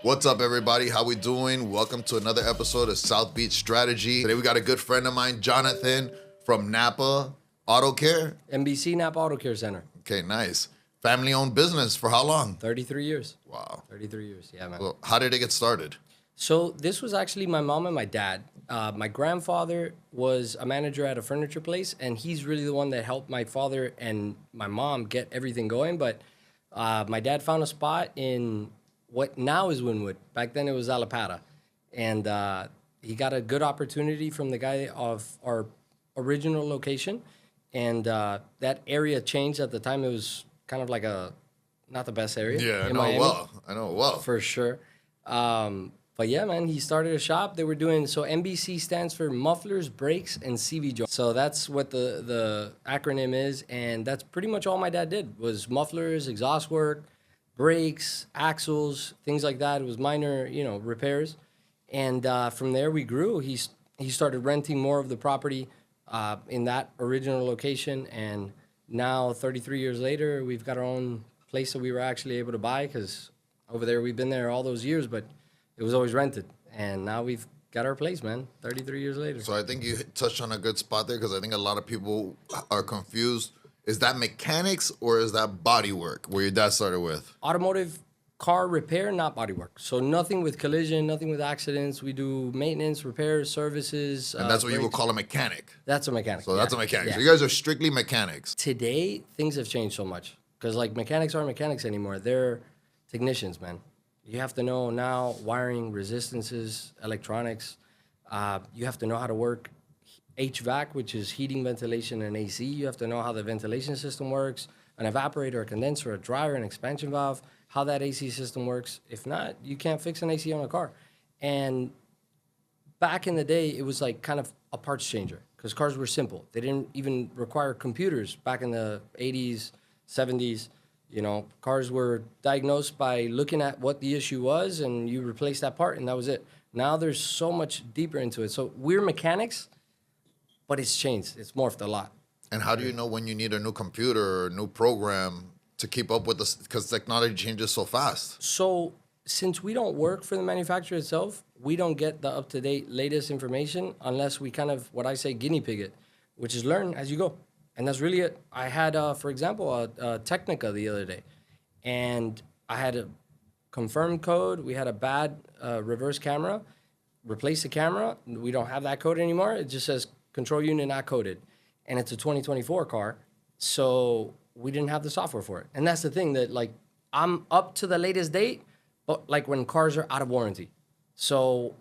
What's up, everybody? How we doing? Welcome to another episode of South Beach Strategy. Today we got a good friend of mine, Jonathan from Napa Auto Care. NBC Napa Auto Care Center. Okay, nice. Family-owned business for how long? 33 years. Wow. 33 years, yeah, man. Well, how did it get started? So this was actually my mom and my dad. My grandfather was a manager at a furniture place, and he's really the one that helped my father and my mom get everything going. But my dad found a spot in what now is Wynwood. Back then it was Alapata. And he got a good opportunity from the guy of our original location. And that area changed at the time. It was kind of like not the best area. Yeah, in Miami, I know it well. for sure. But yeah, man, he started a shop. They were doing, so MBC stands for mufflers, brakes, and CV joints. So that's what the acronym is. And that's pretty much all my dad did was mufflers, exhaust work, brakes, axles, things like that. It was minor, repairs. And from there we grew. He started renting more of the property in that original location. And now 33 years later, we've got our own place that we were actually able to buy, because over there we've been there all those years, but it was always rented. And now we've got our place, man, 33 years later. So I think you touched on a good spot there, because I think a lot of people are confused. Is that mechanics or is that body work where your dad started with? Automotive car repair, not body work. So nothing with collision, nothing with accidents. We do maintenance, repairs, services. And that's what you would brakes. call a mechanic. That's a mechanic. So that's a yeah. mechanic. Yeah. So you guys are strictly mechanics. Today, things have changed so much, because like mechanics aren't mechanics anymore. They're technicians, man. You have to know now wiring, resistances, electronics. You have to know how to work HVAC, which is heating, ventilation, and AC. You have to know how the ventilation system works, an evaporator, a condenser, a dryer, an expansion valve, how that AC system works. If not, you can't fix an AC on a car. And back in the day, it was like kind of a parts changer, because cars were simple. They didn't even require computers back in the 80s, 70s. Cars were diagnosed by looking at what the issue was, and you replace that part, and that was it. Now there's so much deeper into it. So we're mechanics, but it's changed. It's morphed a lot. And how do you know when you need a new computer or a new program to keep up with this? Because technology changes so fast. So since we don't work for the manufacturer itself, we don't get the up-to-date latest information unless we kind of, what I say, guinea pig it, which is learn as you go. And that's really it. I had, for example, a Technica the other day, and I had a confirmed code. We had a bad reverse camera. Replace the camera. We don't have that code anymore. It just says control unit not coded. And it's a 2024 car, so we didn't have the software for it. And that's the thing, that like I'm up to the latest date, but like when cars are out of warranty. So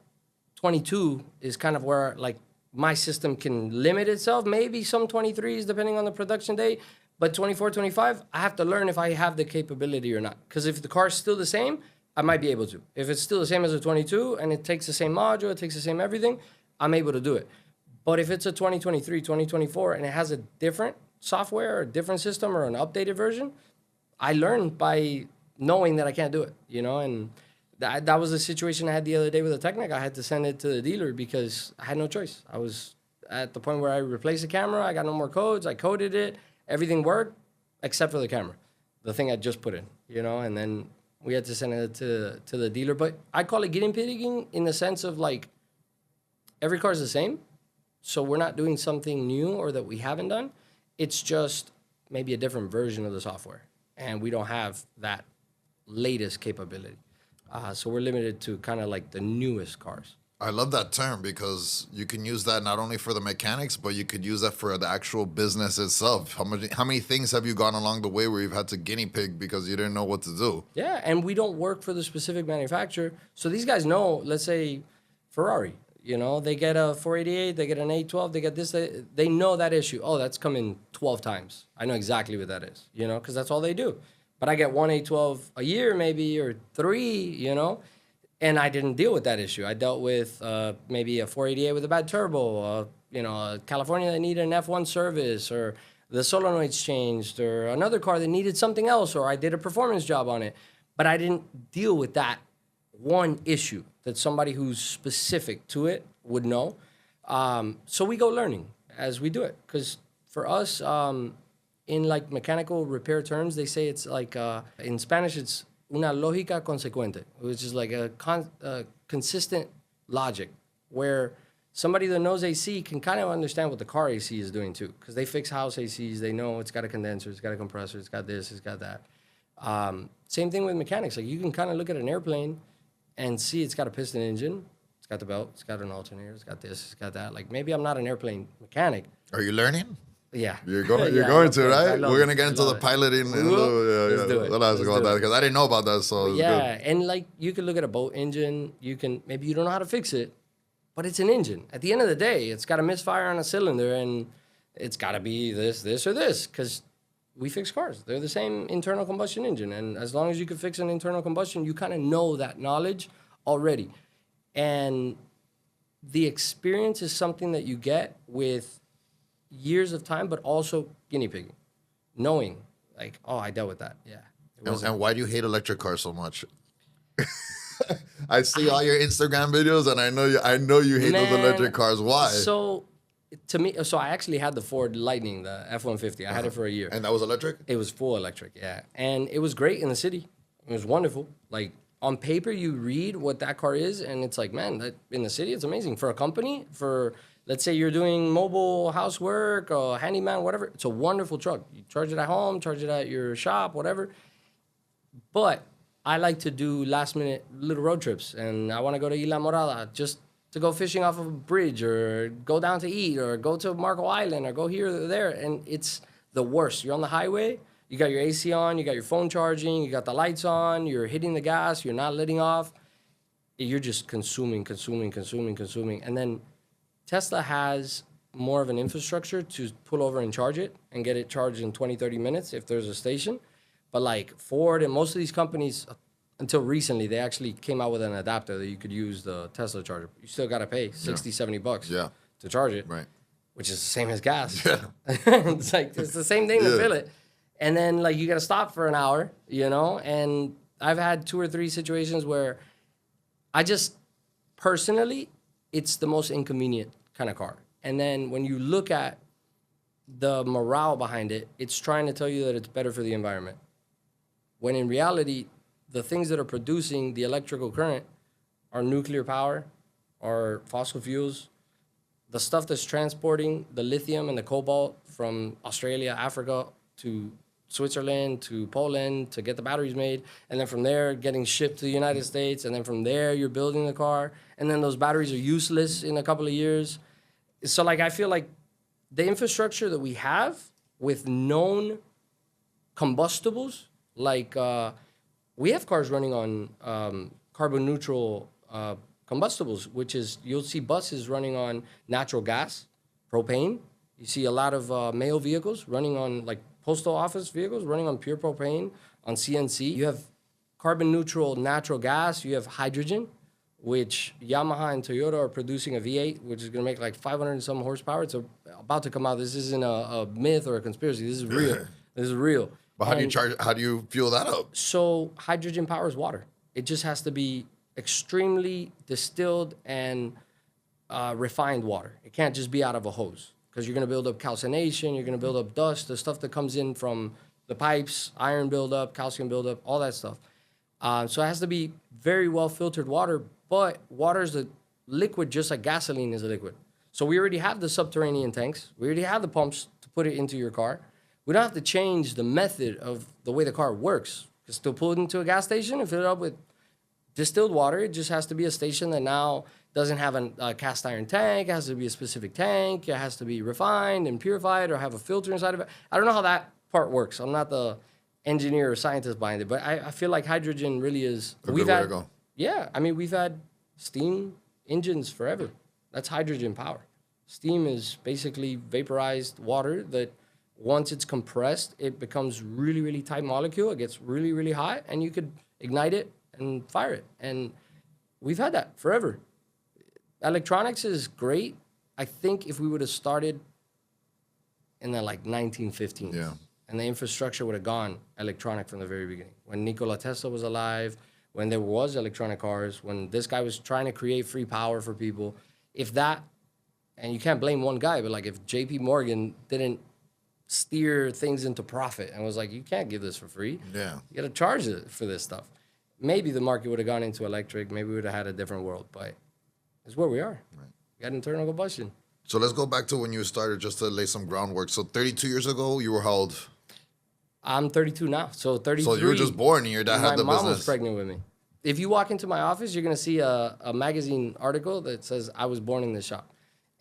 22 is kind of where like my system can limit itself, maybe some 23s depending on the production date, but 24, 25, I have to learn if I have the capability or not. Because if the car's still the same, I might be able to. If it's still the same as a 22 and it takes the same module, it takes the same everything, I'm able to do it. But if it's a 2023, 2024, and it has a different software or a different system or an updated version, I learned by knowing that I can't do it, and that was the situation I had the other day with a Technic. I had to send it to the dealer because I had no choice. I was at the point where I replaced the camera. I got no more codes. I coded it. Everything worked except for the camera, the thing I just put in, and then we had to send it to the dealer. But I call it guinea pigging in the sense of like every car is the same. So we're not doing something new or that we haven't done. It's just maybe a different version of the software. And we don't have that latest capability. So we're limited to kind of like the newest cars. I love that term, because you can use that not only for the mechanics, but you could use that for the actual business itself. How many things have you gone along the way where you've had to guinea pig because you didn't know what to do? Yeah, and we don't work for the specific manufacturer. So these guys know, let's say Ferrari, they get a 488, they get an 812, they get this, they know that issue. Oh, that's coming 12 times. I know exactly what that is, because that's all they do. But I get one 812 a year maybe, or 3, and I didn't deal with that issue. I dealt with maybe a 488 with a bad turbo, California that needed an F1 service, or the solenoids changed, or another car that needed something else, or I did a performance job on it. But I didn't deal with that one issue that somebody who's specific to it would know. So we go learning as we do it. Because for us, in like mechanical repair terms, they say it's like, in Spanish, it's una lógica consecuente, which is like a consistent logic, where somebody that knows AC can kind of understand what the car AC is doing too, because they fix house ACs. They know it's got a condenser, it's got a compressor, it's got this, it's got that. Same thing with mechanics. Like you can kind of look at an airplane and see it's got a piston engine, it's got the belt, it's got an alternator, it's got this, it's got that. Like maybe I'm not an airplane mechanic. Are you learning? Yeah. You're going. Yeah, You're going of to, course. right? We're gonna get I into love the it. piloting. We will? Yeah. Let's do it. We'll ask Let's about do that it. because I didn't know about that. So it's Yeah, good. and like you can look at a boat engine. You can maybe you don't know how to fix it, but it's an engine. At the end of the day, it's got a misfire on a cylinder, and it's got to be this, or this, because we fix cars. They're the same internal combustion engine, and as long as you can fix an internal combustion, you kind of know that knowledge already, and the experience is something that you get with years of time, but also guinea pigging, knowing like, oh, I dealt with that. Yeah. It wasn't- And why do you hate electric cars so much? I see all your Instagram videos, and I know you hate those Man, electric cars. Why? So, to me, I actually had the Ford Lightning, the F-150. I had it for a year. And that was electric? It was full electric, yeah. And it was great in the city. It was wonderful. Like, on paper, you read what that car is, and it's like, man, that, in the city, it's amazing. For a company, let's say you're doing mobile housework or handyman, whatever, it's a wonderful truck. You charge it at home, charge it at your shop, whatever. But I like to do last-minute little road trips, and I want to go to Isla Morada just to go fishing off of a bridge or go down to eat or go to Marco Island or go here or there, and it's the worst. You're on the highway, you got your AC on, you got your phone charging, you got the lights on, you're hitting the gas, you're not letting off. You're just consuming. And then Tesla has more of an infrastructure to pull over and charge it and get it charged in 20, 30 minutes if there's a station. But like Ford and most of these companies, until recently, they actually came out with an adapter that you could use the Tesla charger. You still got to pay 60, 70 bucks Yeah. to charge it, Right. which is the same as gas. Yeah. It's like, it's the same thing to Yeah. fill it. And then like you got to stop for an hour, and I've had 2 or 3 situations where I just, personally, it's the most inconvenient kind of car. And then when you look at the morale behind it, it's trying to tell you that it's better for the environment. When in reality, the things that are producing the electrical current are nuclear power, are fossil fuels. The stuff that's transporting the lithium and the cobalt from Australia, Africa to Switzerland to Poland to get the batteries made, and then from there getting shipped to the United States, and then from there you're building the car, and then those batteries are useless in a couple of years. So like I feel like the infrastructure that we have with known combustibles, like we have cars running on carbon neutral combustibles, which is you'll see buses running on natural gas, propane. You see a lot of mail vehicles running on like postal office vehicles running on pure propane, on CNC. You have carbon neutral natural gas. You have hydrogen, which Yamaha and Toyota are producing a V8, which is going to make like 500 and some horsepower. It's about to come out. This isn't a myth or a conspiracy. This is real. This is real. But how do you fuel that up? So hydrogen powers water. It just has to be extremely distilled and refined water. It can't just be out of a hose, because you're going to build up calcination, you're going to build up dust, the stuff that comes in from the pipes, iron buildup, calcium buildup, all that stuff. So it has to be very well filtered water, but water is a liquid just like gasoline is a liquid. So we already have the subterranean tanks. We already have the pumps to put it into your car. We don't have to change the method of the way the car works. It's still pull it into a gas station and fill it up with distilled water. It just has to be a station that now doesn't have a cast iron tank. It has to be a specific tank. It has to be refined and purified or have a filter inside of it. I don't know how that part works. I'm not the engineer or scientist behind it, but I feel like hydrogen really is. A good way to go. Yeah, I mean, we've had steam engines forever. That's hydrogen power. Steam is basically vaporized water that once it's compressed, it becomes really, really tight molecule. It gets really, really hot, and you could ignite it and fire it. And we've had that forever. Electronics is great. I think if we would have started in the like 1915s, Yeah. and the infrastructure would have gone electronic from the very beginning. When Nikola Tesla was alive, when there was electronic cars, when this guy was trying to create free power for people, if that, and you can't blame one guy, but like if JP Morgan didn't steer things into profit and was like, you can't give this for free. Yeah. You got to charge it for this stuff. maybe the market would have gone into electric. Maybe we would have had a different world. But it's where we are. Right. We got internal combustion. So let's go back to when you started, just to lay some groundwork. So 32 years ago, you were how old? I'm 32 now. So 33. So you were just born and your dad had the business. My mom was pregnant with me. If you walk into my office, you're going to see a magazine article that says I was born in this shop.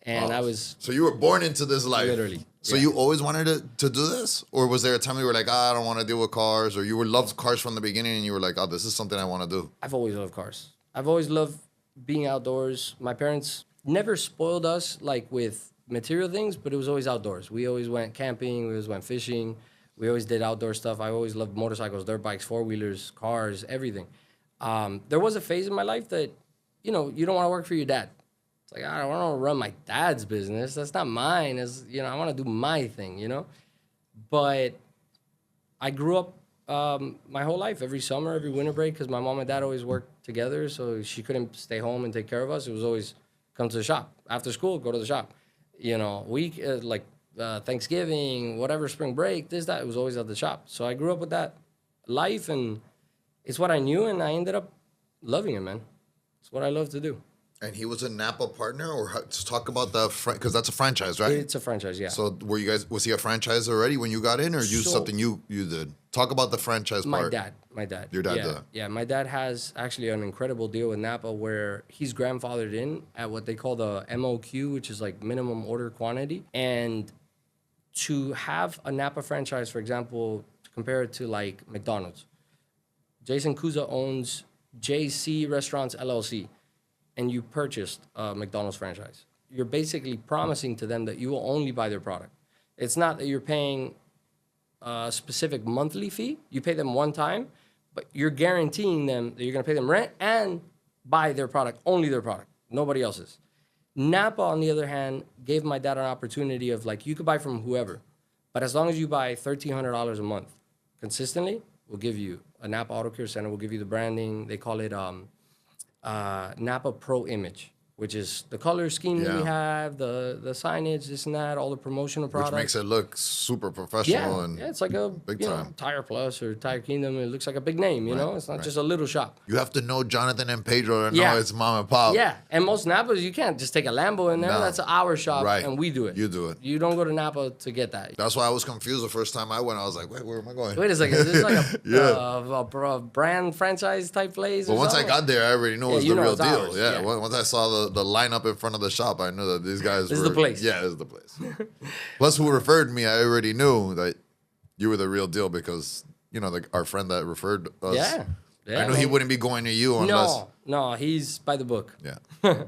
And I was... So you were born into this life. Literally. So you always wanted to do this? Or was there a time you were like, I don't want to deal with cars? Or you were loved cars from the beginning and you were like, oh, this is something I want to do? I've always loved cars. I've always loved being outdoors. My parents never spoiled us like with material things, but it was always outdoors. We always went camping. We always went fishing. We always did outdoor stuff. I always loved motorcycles, dirt bikes, four-wheelers, cars, everything. There was a phase in my life that, you don't want to work for your dad. It's like, I don't want to run my dad's business. That's not mine. I want to do my thing, But I grew up my whole life, every summer, every winter break, because my mom and dad always worked together, so she couldn't stay home and take care of us. It was always come to the shop. After school, go to the shop. Thanksgiving, whatever, spring break, this, that, it was always at the shop. So I grew up with that life, and it's what I knew, and I ended up loving it, man. It's what I love to do. And he was a Napa partner, or just talk about because that's a franchise, right? It's a franchise, yeah. So was he a franchise already when you got in, or something you did? Talk about the franchise part. My dad. Your dad did. Yeah, my dad has actually an incredible deal with Napa where he's grandfathered in at what they call the MOQ, which is like minimum order quantity. And to have a Napa franchise, for example, to compare it to like McDonald's, Jason Cuza owns JC Restaurants LLC. And you purchased a McDonald's franchise, you're basically promising to them that you will only buy their product. It's not that you're paying a specific monthly fee. You pay them one time, but you're guaranteeing them that you're going to pay them rent and buy their product, only their product, nobody else's. Napa, on the other hand, gave my dad an opportunity of like, you could buy from whoever, but as long as you buy $1,300 a month consistently, we'll give you a Napa Auto Care Center. We'll give you the branding. They call it Napa Pro Image, which is the color scheme that we have, the signage, this and that, all the promotional products. Which makes it look super professional. Yeah, it's like a big time. Tire Plus or Tire Kingdom. It looks like a big name, you know? It's not just a little shop. You have to know Jonathan and Pedro to know it's mom and pop. Yeah, and most Napas, you can't just take a Lambo in there. No. That's our shop, and we do it. You do it. You don't go to Napa to get that. That's why I was confused the first time I went. I was like, wait, where am I going? Wait a second. Is this like a brand franchise type place? But once I got there, I already knew it was the real deal. Ours. Yeah, once I saw the lineup in front of the shop, I knew that these guys This is the place. Yeah, this is the place. Plus, who referred me, I already knew that you were the real deal because, our friend that referred us. Yeah, I knew he wouldn't be going to you unless... No, he's by the book. Yeah.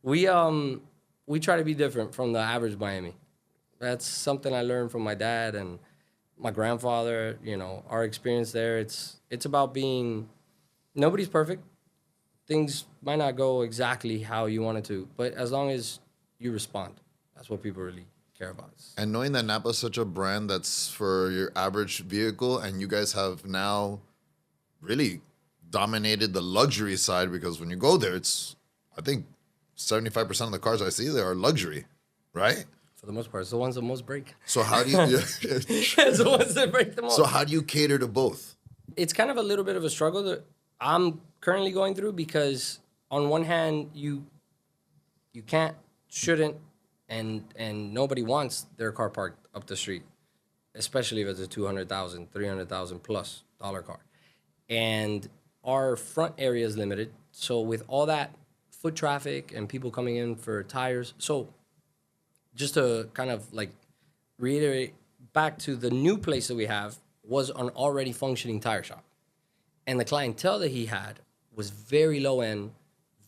We try to be different from the average Miami. That's something I learned from my dad and my grandfather, our experience there. It's about being... Nobody's perfect. Things might not go exactly how you want it to, but as long as you respond, that's what people really care about. And knowing that Napa is such a brand that's for your average vehicle, and you guys have now really dominated the luxury side, because when you go there, it's, I think, 75% of the cars I see there are luxury, right? For the most part, it's the ones that most break. So how do you... It's the ones that break the most. So how do you cater to both? It's kind of a little bit of a struggle that I'm currently going through, because on one hand, you can't, shouldn't, and nobody wants their car parked up the street, especially if it's a $200,000, $300,000 plus dollar car. And our front area is limited. So with all that foot traffic and people coming in for tires, so just to kind of like reiterate back to the new place that we have was an already functioning tire shop. And the clientele that he had was very low end,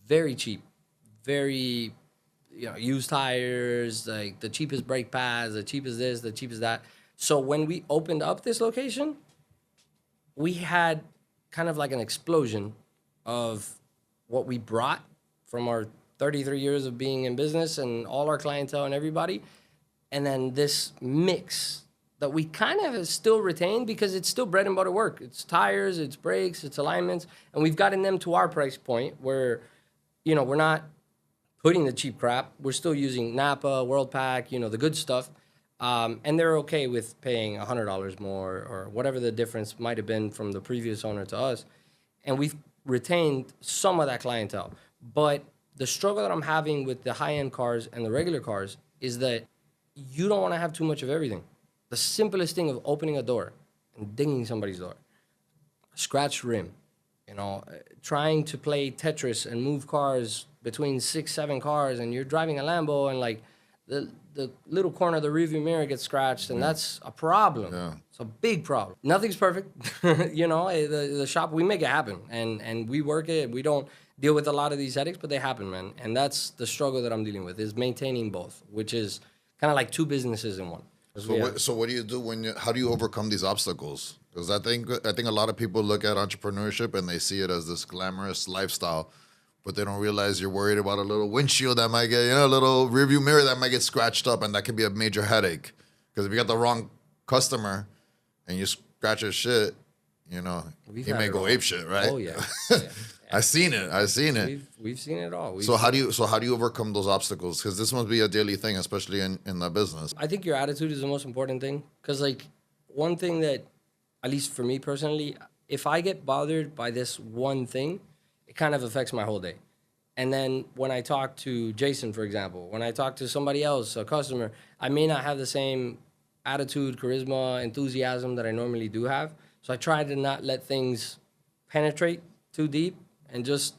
very cheap, very, used tires, like the cheapest brake pads, the cheapest this, the cheapest that. So when we opened up this location, we had kind of like an explosion of what we brought from our 33 years of being in business and all our clientele and everybody. And then this mix that we kind of have still retained, because it's still bread and butter work. It's tires, it's brakes, it's alignments, and we've gotten them to our price point where, we're not putting the cheap crap. We're still using Napa, WorldPack, the good stuff, and they're okay with paying $100 more or whatever the difference might have been from the previous owner to us. and we've retained some of that clientele. But the struggle that I'm having with the high-end cars and the regular cars is that you don't want to have too much of everything. The simplest thing of opening a door and dinging somebody's door, scratch rim, trying to play Tetris and move cars between 6, 7 cars, and you're driving a Lambo and like the little corner of the rearview mirror gets scratched, and that's a problem. Yeah. It's a big problem. Nothing's perfect. The shop, we make it happen, and we work it. We don't deal with a lot of these headaches, but they happen, man. And that's the struggle that I'm dealing with, is maintaining both, which is kind of like 2 businesses in one. So what do you do how do you overcome these obstacles? Because I think a lot of people look at entrepreneurship and they see it as this glamorous lifestyle, but they don't realize you're worried about a little windshield that might get, a little rearview mirror that might get scratched up, and that could be a major headache. Because if you got the wrong customer and you scratch his shit, he may go ape shit, right? Oh yeah. Yeah. I seen it. We've seen it all. So how do you overcome those obstacles? Because this must be a daily thing, especially in the business. I think your attitude is the most important thing. Because one thing that, at least for me personally, if I get bothered by this one thing, it kind of affects my whole day. And then when I talk to Jason, for example, when I talk to somebody else, a customer, I may not have the same attitude, charisma, enthusiasm that I normally do have. So I try to not let things penetrate too deep, and just,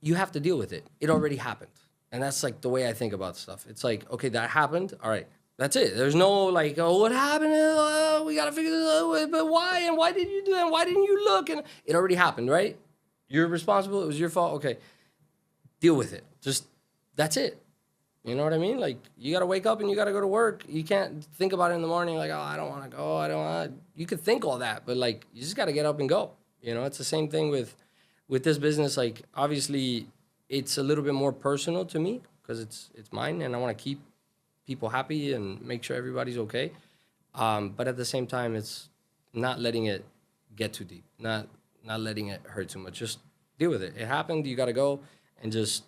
you have to deal with it. It already happened. And that's the way I think about stuff. It's okay, that happened. All right, that's it. There's no what happened? We got to figure this out. But why? And why did you do that? And why didn't you look? And it already happened, right? You're responsible. It was your fault. Okay, deal with it. Just, that's it. You know what I mean? You got to wake up and you got to go to work. You can't think about it in the morning I don't want to go. I don't want to. You could think all that, but you just got to get up and go. It's the same thing with this business. Obviously, it's a little bit more personal to me because it's mine, and I want to keep people happy and make sure everybody's okay. But at the same time, it's not letting it get too deep, not letting it hurt too much. Just deal with it. It happened. You got to go and just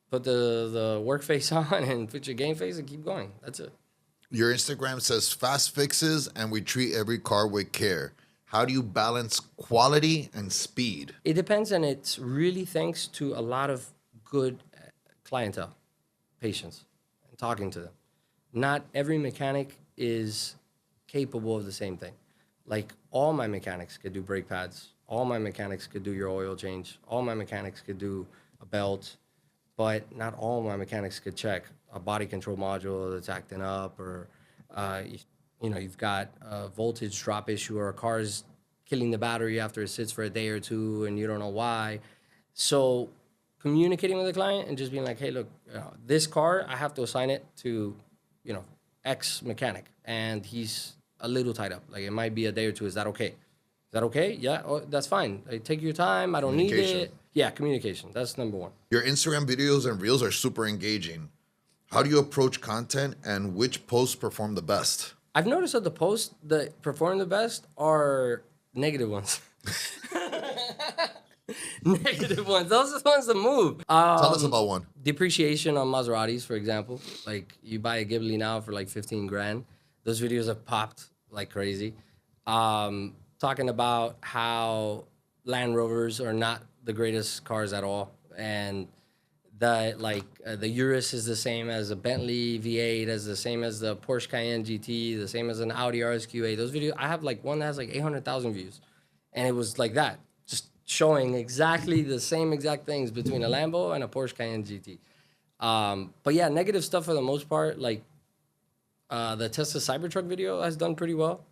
put the work face on and put your game face and keep going. That's it. Your Instagram says fast fixes and we treat every car with care. How do you balance quality and speed? It depends, and it's really thanks to a lot of good clientele, patience, and talking to them. Not every mechanic is capable of the same thing. All my mechanics could do brake pads. All my mechanics could do your oil change. All my mechanics could do a belt, but not all my mechanics could check a body control module that's acting up, or you've got a voltage drop issue, or a car's killing the battery after it sits for a day or two and you don't know why. So communicating with the client and just being hey, look, this car, I have to assign it to, X mechanic, and he's a little tied up. It might be a day or two. Is that okay? Is that okay? Yeah, that's fine. Take your time. I don't need it. Yeah, communication. That's number one. Your Instagram videos and reels are super engaging. How do you approach content, and which posts perform the best? I've noticed that the posts that perform the best are negative ones. Negative ones. Those are the ones that move. Tell us about one. Depreciation on Maseratis, for example. You buy a Ghibli now for 15 grand. Those videos have popped like crazy. Talking about how Land Rovers are not the greatest cars at all, and that the Urus is the same as a Bentley V8, as the same as the Porsche Cayenne GT, the same as an Audi RSQ8. Those videos, I have one that has 800,000 views, and it was that, just showing exactly the same exact things between a Lambo and a Porsche Cayenne GT. But yeah, negative stuff for the most part. The Tesla Cybertruck video has done pretty well.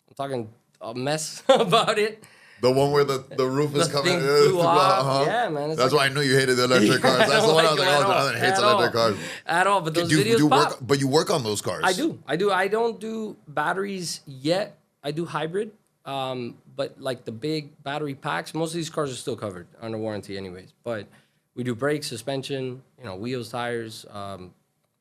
I'm talking a mess about it. The one where the roof is coming. Flew off. Yeah, man. That's why I knew you hated the electric cars. That's the one I was Jonathan hates electric cars. At all, but those videos pop. But you work on those cars. I do. I don't do batteries yet. I do hybrid. But the big battery packs, most of these cars are still covered under warranty anyways. But we do brakes, suspension, wheels, tires,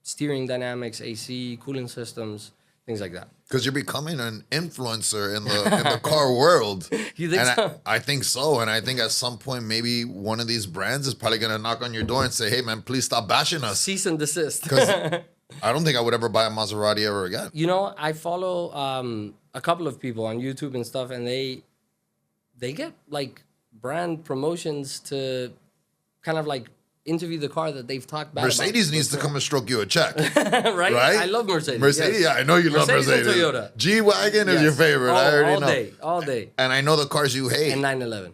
steering dynamics, AC, cooling systems, things like that. Because you're becoming an influencer in the car world. You think so? I think so. And I think at some point, maybe one of these brands is probably going to knock on your door and say, hey, man, please stop bashing us. Cease and desist. Because I don't think I would ever buy a Maserati ever again. I follow a couple of people on YouTube and stuff, and they get like brand promotions to kind of like interview the car that they've talked about. Mercedes needs to come and stroke you a check. right? Right? I love Mercedes. Mercedes, yes. yeah, I know you love Mercedes Mercedes. and Toyota. G-Wagon is Yes. your favorite. I already know. All day. And I know the cars you hate. And 911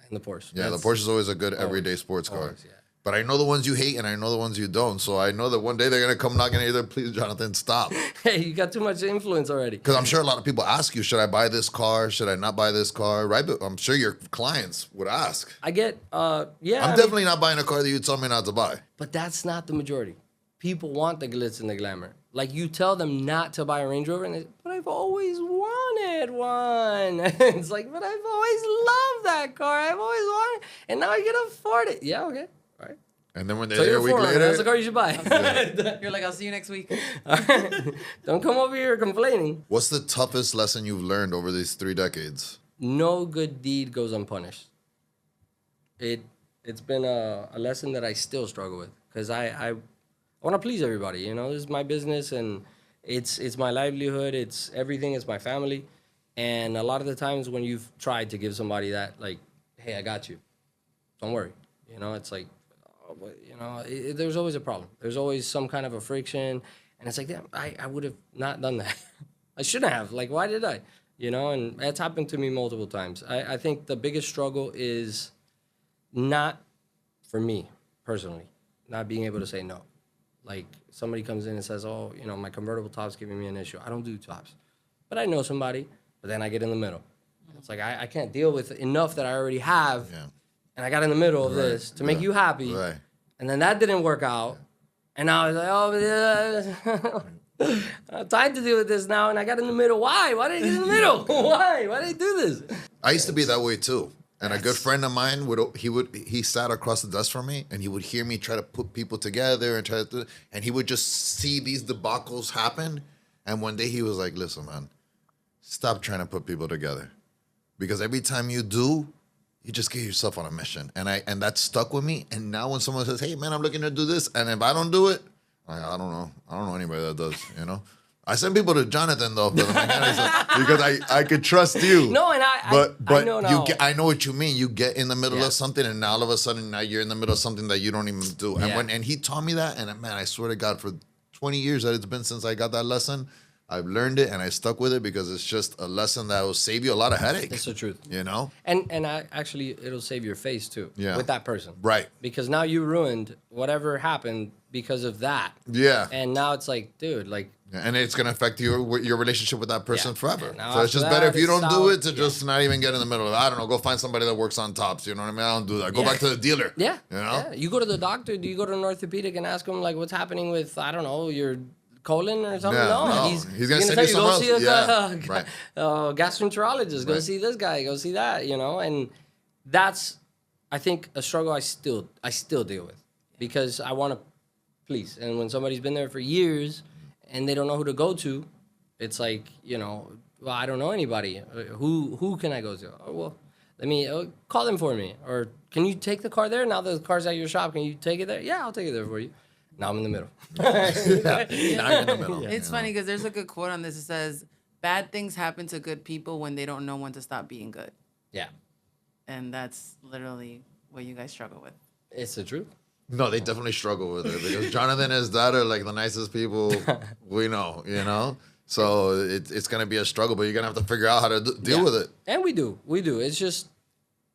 and the Porsche. Yeah, the Porsche is always a good everyday sports car. always, yeah. But I know the ones you hate and I know the ones you don't. So I know that one day they're going to come knocking at your door. Please, Jonathan, stop. Hey, you got too much influence already. Because I'm sure a lot of people ask you, should I buy this car? Should I not buy this car? Right? But I'm sure your clients would ask. I get, yeah. I'm definitely not buying a car that you told me not to buy. But that's not the majority. People want the glitz and the glamour. Like you tell them not to buy a Range Rover, and they say, but I've always wanted one. It's like, but I've always loved that car. I've always wanted it, and now I can afford it. Yeah, okay, all right. And then when they're So there a you're week for it. later, That's the car you should buy. You're like, I'll see you next week. Don't come over here complaining. what's the toughest lesson you've learned over these 3 decades? No good deed goes unpunished. It's been a lesson that I still struggle with because I want to please everybody. You know, this is my business and it's my livelihood. It's everything. It's my family. And a lot of the times when you've tried to give somebody that, like, hey, I got you. Don't worry. You know, it's like, you know, there's always a problem. There's always some kind of a friction. And it's like, damn, I would have not done that. I shouldn't have. Like, why did I? You know, and that's happened to me multiple times. I think the biggest struggle is not, for me personally, not being able to say no. Like, somebody comes in and says, oh, you know, my convertible top's giving me an issue. I don't do tops. But I know somebody, but then I get in the middle. It's like, I can't deal with enough that I already have. Yeah. And I got in the middle of Right. this to make you happy. Right. And then that didn't work out. And now I was like, oh, yeah. I have time to deal with this now. And I got in the middle. Why? Why did I get in the middle? Why? Why did I do this? I used to be that way too. And a good friend of mine he sat across the desk from me and he would hear me try to put people together and he would just see these debacles happen. And one day he was like, listen, man, stop trying to put people together. Because every time you do, you just get yourself on a mission. And that stuck with me. And now when someone says, hey man, I'm looking to do this, and if I don't do it, I don't know. I don't know anybody that does, you know? I send people to Jonathan though, because I could trust you. No, and but I know now. I know what you mean. You get in the middle Yeah. of something, and now all of a sudden, now you're in the middle of something that you don't even do. And Yeah. and he taught me that, and man, I swear to God, for 20 years that it's been since I got that lesson, I've learned it and I stuck with it because it's just a lesson that will save you a lot of headache. It's the truth. You know? And actually, it'll save your face too. Yeah. With that person. Right. Because now you ruined whatever happened because of that. Yeah. And now it's like, dude, like, And it's gonna affect your relationship with that person Yeah. forever. And now So it's after just better if that, you don't it's do out. it to just not even get in the middle of it. I don't know. Go find somebody that works on tops. You know what I mean? I don't do that. Go Yeah. back to the dealer. yeah. You know? Yeah. You go to the doctor, do you go to an orthopedic and ask him, like, what's happening with, I don't know, your colon or something? Yeah, no. no. He's He's gonna send you go somewhere see a else. Yeah, right. gastroenterologist. Go Right. see this guy. Go see that, you know? And that's, I think, a struggle I still deal with because I want to please. And when somebody's been there for years and they don't know who to go to, it's like, you know, well, I don't know anybody. Who can I go to? Oh, well, let me call them for me. Or can you take the car there? Now the car's at your shop. Can you take it there? Yeah, I'll take it there for you. Now I'm in the middle. Now you're in the middle. It's funny because there's a good quote on this. It says, bad things happen to good people when they don't know when to stop being good. Yeah, And that's literally what you guys struggle with. it's the truth. No, they definitely struggle with it because Jonathan and his dad are like the nicest people we know, you know? So it's going to be a struggle, but you're going to have to figure out how to deal Yeah. with it. And we do. It's just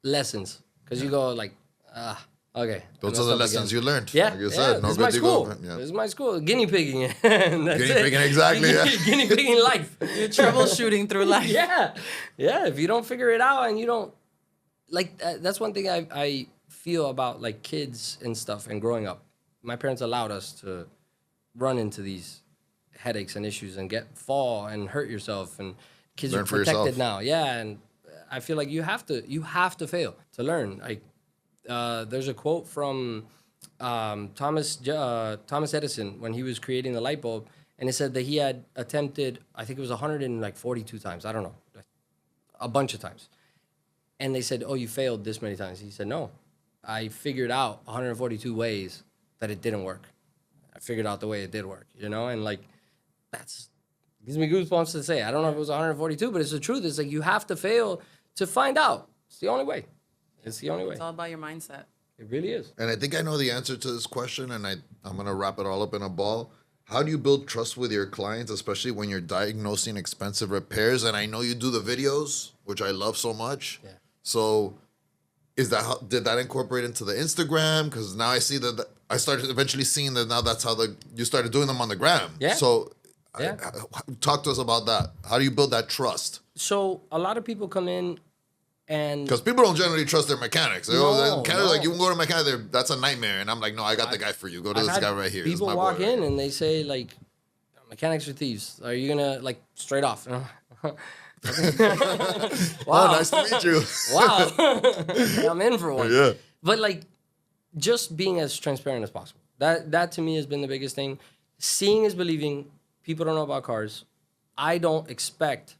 lessons. Because you go like, okay. Those I are the messed up lessons again. you learned. Yeah, Like you said, this is my good school. deed. Yeah. This is my school. Guinea pigging it. That's Guinea it. pigging, exactly, yeah. Guinea pigging life. You're troubleshooting through life. Yeah. If you don't figure it out and you don't, like, that's one thing I feel about, like, kids and stuff and growing up. My parents allowed us to run into these headaches and issues and fall and hurt yourself, and kids Learn are for protected yourself. now. Yeah, and I feel like you have to fail to learn. Like, there's a quote from Thomas Edison when he was creating the light bulb, and it said that he had attempted, I think it was 142 times. I don't know, a bunch of times. And they said, "Oh, you failed this many times." He said, "No, I figured out 142 ways that it didn't work. I figured out the way it did work, you know?" And like, that's gives me goosebumps to say. I don't know if it was 142, but it's the truth. It's like you have to fail to find out, It's the only way. It's the only way. It's all about your mindset. It really is. And I think I know the answer to this question, and I'm going to wrap it all up in a ball. How do you build trust with your clients, especially when you're diagnosing expensive repairs? And I know you do the videos, which I love so much. Yeah. So did that incorporate into the Instagram? Because now I see that I started eventually seeing that now that's how you started doing them on the gram. Yeah. So Yeah. talk to us about that. How do you build that trust? So a lot of people come in and Because people don't generally trust their mechanics. They always, in Canada, no. like, you can go to a mechanic, that's a nightmare. And I'm like, no, I got the guy for you. Go to I've this had guy right here. This is people my walk boy. in and they say like, mechanics are thieves. Are you gonna like straight off? Wow. Oh, nice to meet you. Wow, I'm in for one. Yeah. But like, just being as transparent as possible. That to me has been the biggest thing. Seeing is believing. People don't know about cars. I don't expect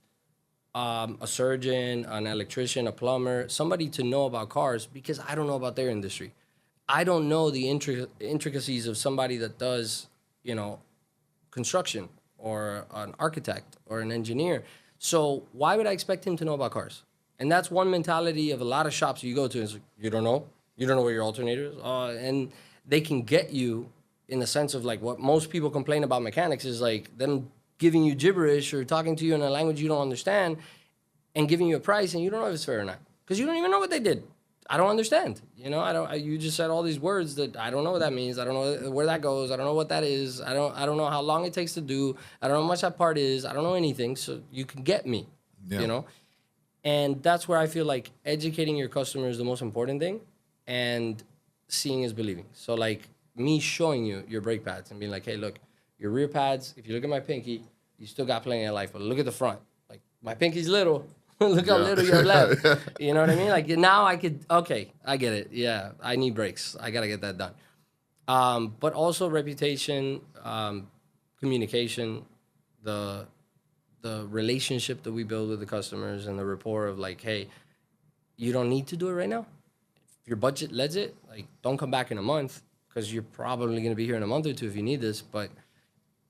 a surgeon, an electrician, a plumber, somebody to know about cars because I don't know about their industry. I don't know the intricacies of somebody that does, construction or an architect or an engineer. So why would I expect him to know about cars? And that's one mentality of a lot of shops you go to is you don't know where your alternator is, and they can get you in the sense of like what most people complain about mechanics is like them giving you gibberish or talking to you in a language you don't understand and giving you a price and you don't know if it's fair or not because you don't even know what they did. I don't understand. You just said all these words that I don't know what that means. I don't know where that goes. I don't know what that is. I don't know how long it takes to do. I don't know how much that part is. I don't know anything. So you can get me, And that's where I feel like educating your customer is the most important thing and seeing is believing. So like me showing you your brake pads and being like, hey, look, your rear pads, if you look at my pinky, you still got plenty of life. But look at the front. Like my pinky's little. Look how little you have left. You know what I mean? Like now I get it. Yeah, I need brakes. I got to get that done. But also reputation, communication, the relationship that we build with the customers and the rapport of like, hey, you don't need to do it right now. If your budget lets it, like don't come back in a month because you're probably going to be here in a month or two if you need this. But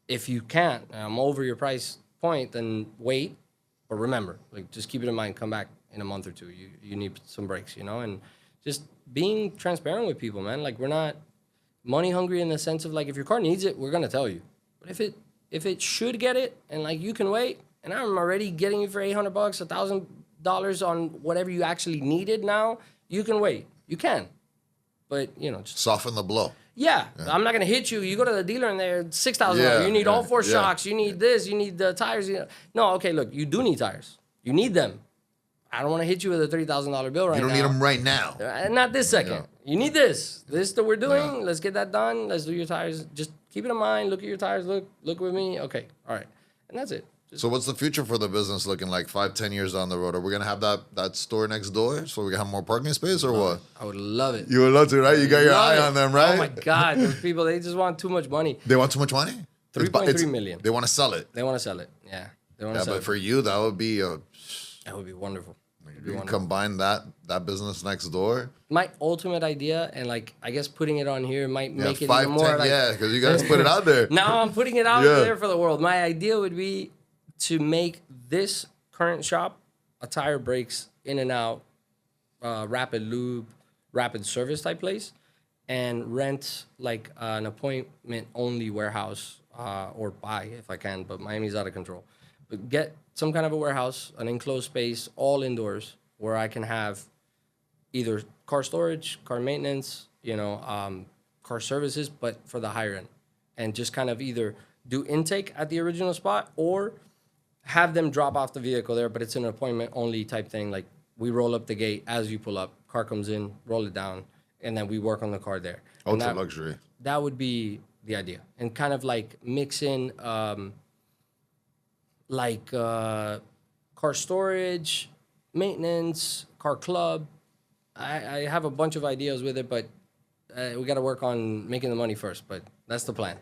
if you can't, I'm over your price point, then wait. But remember, like, just keep it in mind. Come back in a month or two. You need some breaks, and just being transparent with people, man. Like, we're not money hungry in the sense of like, if your car needs it, we're gonna tell you. But if it should get it, and like you can wait, and I'm already getting you for $800, $1,000 on whatever you actually needed. Now you can wait. You can, but just soften the blow. Yeah, I'm not gonna hit you. You go to the dealer and they're $6,000. Yeah, You need all four shocks. You need this. You need the tires. No, okay. Look, you do need tires. You need them. I don't want to hit you with a $3,000 bill right now. You don't need them right now. Not this second. Yeah. You need this. This that we're doing. Yeah. Let's get that done. Let's do your tires. Just keep it in mind. Look at your tires. Look with me. Okay. All right. And that's it. So what's the future for the business looking like 5-10 years down the road? Are we going to have that store next door so we can have more parking space or what? I would love it. You would love to, right? You got your eye on them, right? Oh, my God. Those people, they just want too much money. They want too much money? 3.3 million. They want to sell it. They want to sell it. Yeah. They want to sell but it. for you, that would be That would be wonderful. You can combine that business next door. My ultimate idea, and like I guess putting it on here might make it 5, even more 10, like because you guys put it out there. Now I'm putting it out there for the world. My idea would be to make this current shop a tire brakes in and out, rapid lube, rapid service type place, and rent like an appointment only warehouse or buy if I can. But Miami's out of control. But get some kind of a warehouse, an enclosed space, all indoors, where I can have either car storage, car maintenance, car services, but for the higher end, and just kind of either do intake at the original spot or have them drop off the vehicle there, but it's an appointment only type thing. Like we roll up the gate as you pull up, car comes in, roll it down, and then we work on the car there. Ultra luxury. That would be the idea, and kind of like mix in car storage, maintenance, car club. I have a bunch of ideas with it, but we got to work on making the money first. But that's the plan.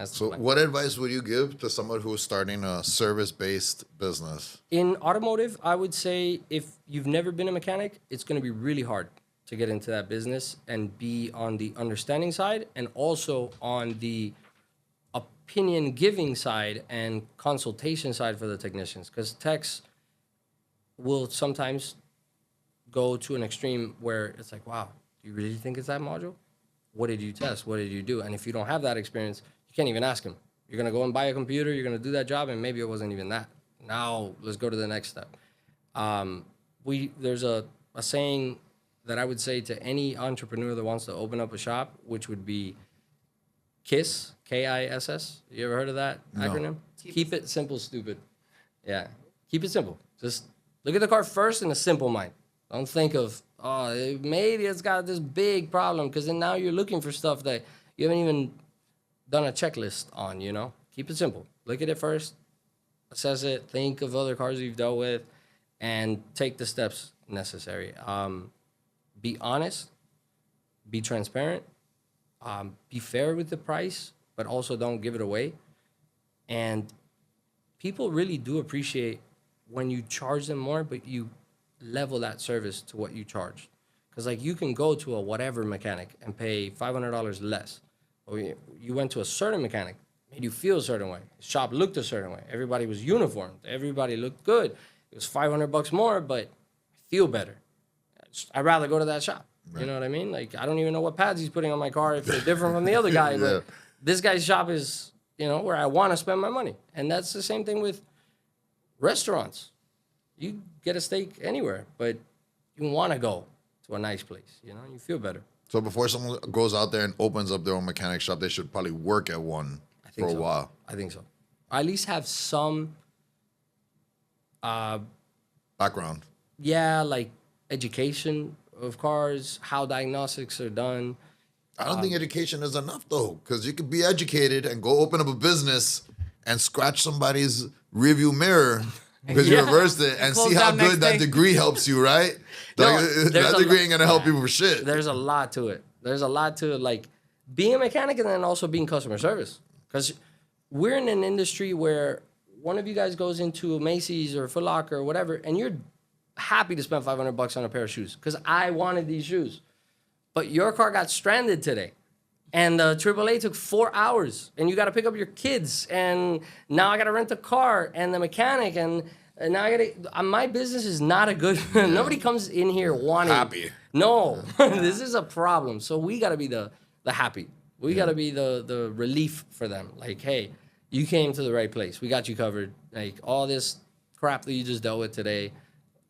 So what advice would you give to someone who is starting a service-based business? In automotive, I would say if you've never been a mechanic, it's going to be really hard to get into that business and be on the understanding side and also on the opinion giving side and consultation side for the technicians, because techs will sometimes go to an extreme where it's like, wow, do you really think it's that module? What did you test? What did you do? And if you don't have that experience, you can't even ask him. You're gonna go and buy a computer. You're gonna do that job, and maybe it wasn't even that. Now let's go to the next step. There's a saying that I would say to any entrepreneur that wants to open up a shop, which would be KISS, KISS. You ever heard of that acronym? Keep it simple, stupid. Yeah, keep it simple. Just look at the car first in a simple mind. Don't think of, maybe it's got this big problem, because then now you're looking for stuff that you haven't even done a checklist on, you know? Keep it simple. Look at it first, assess it, think of other cars you've dealt with, and take the steps necessary. Be honest, be transparent, be fair with the price, but also don't give it away. And people really do appreciate when you charge them more, but you level that service to what you charge. Because like you can go to a whatever mechanic and pay $500 less. Or you went to a certain mechanic, made you feel a certain way. The shop looked a certain way. Everybody was uniformed. Everybody looked good. It was $500 more, but I feel better. I'd rather go to that shop. Right. You know what I mean? Like, I don't even know what pads he's putting on my car if they're different from the other guy. But this guy's shop is, you know, where I want to spend my money. And that's the same thing with restaurants. You get a steak anywhere, but you want to go to a nice place. You know, you feel better. So before someone goes out there and opens up their own mechanic shop, they should probably work at one for a while. I think so. Or at least have some background. Yeah, like education of cars, how diagnostics are done. I don't think education is enough, though, because you could be educated and go open up a business and scratch somebody's rearview mirror because you reversed it and see how good that degree helps you, right? That degree ain't going to help you for shit. There's a lot to it. There's a lot to like being a mechanic and then also being customer service. Because we're in an industry where one of you guys goes into a Macy's or Foot Locker or whatever, and you're happy to spend $500 on a pair of shoes because I wanted these shoes. But your car got stranded today. And the AAA took 4 hours, and you got to pick up your kids, and now I got to rent a car, and the mechanic, and now I got to. My business is not a good. Nobody comes in here wanting happy. No, this is a problem. So we got to be the happy. We got to be the relief for them. Like, hey, you came to the right place. We got you covered. Like all this crap that you just dealt with today,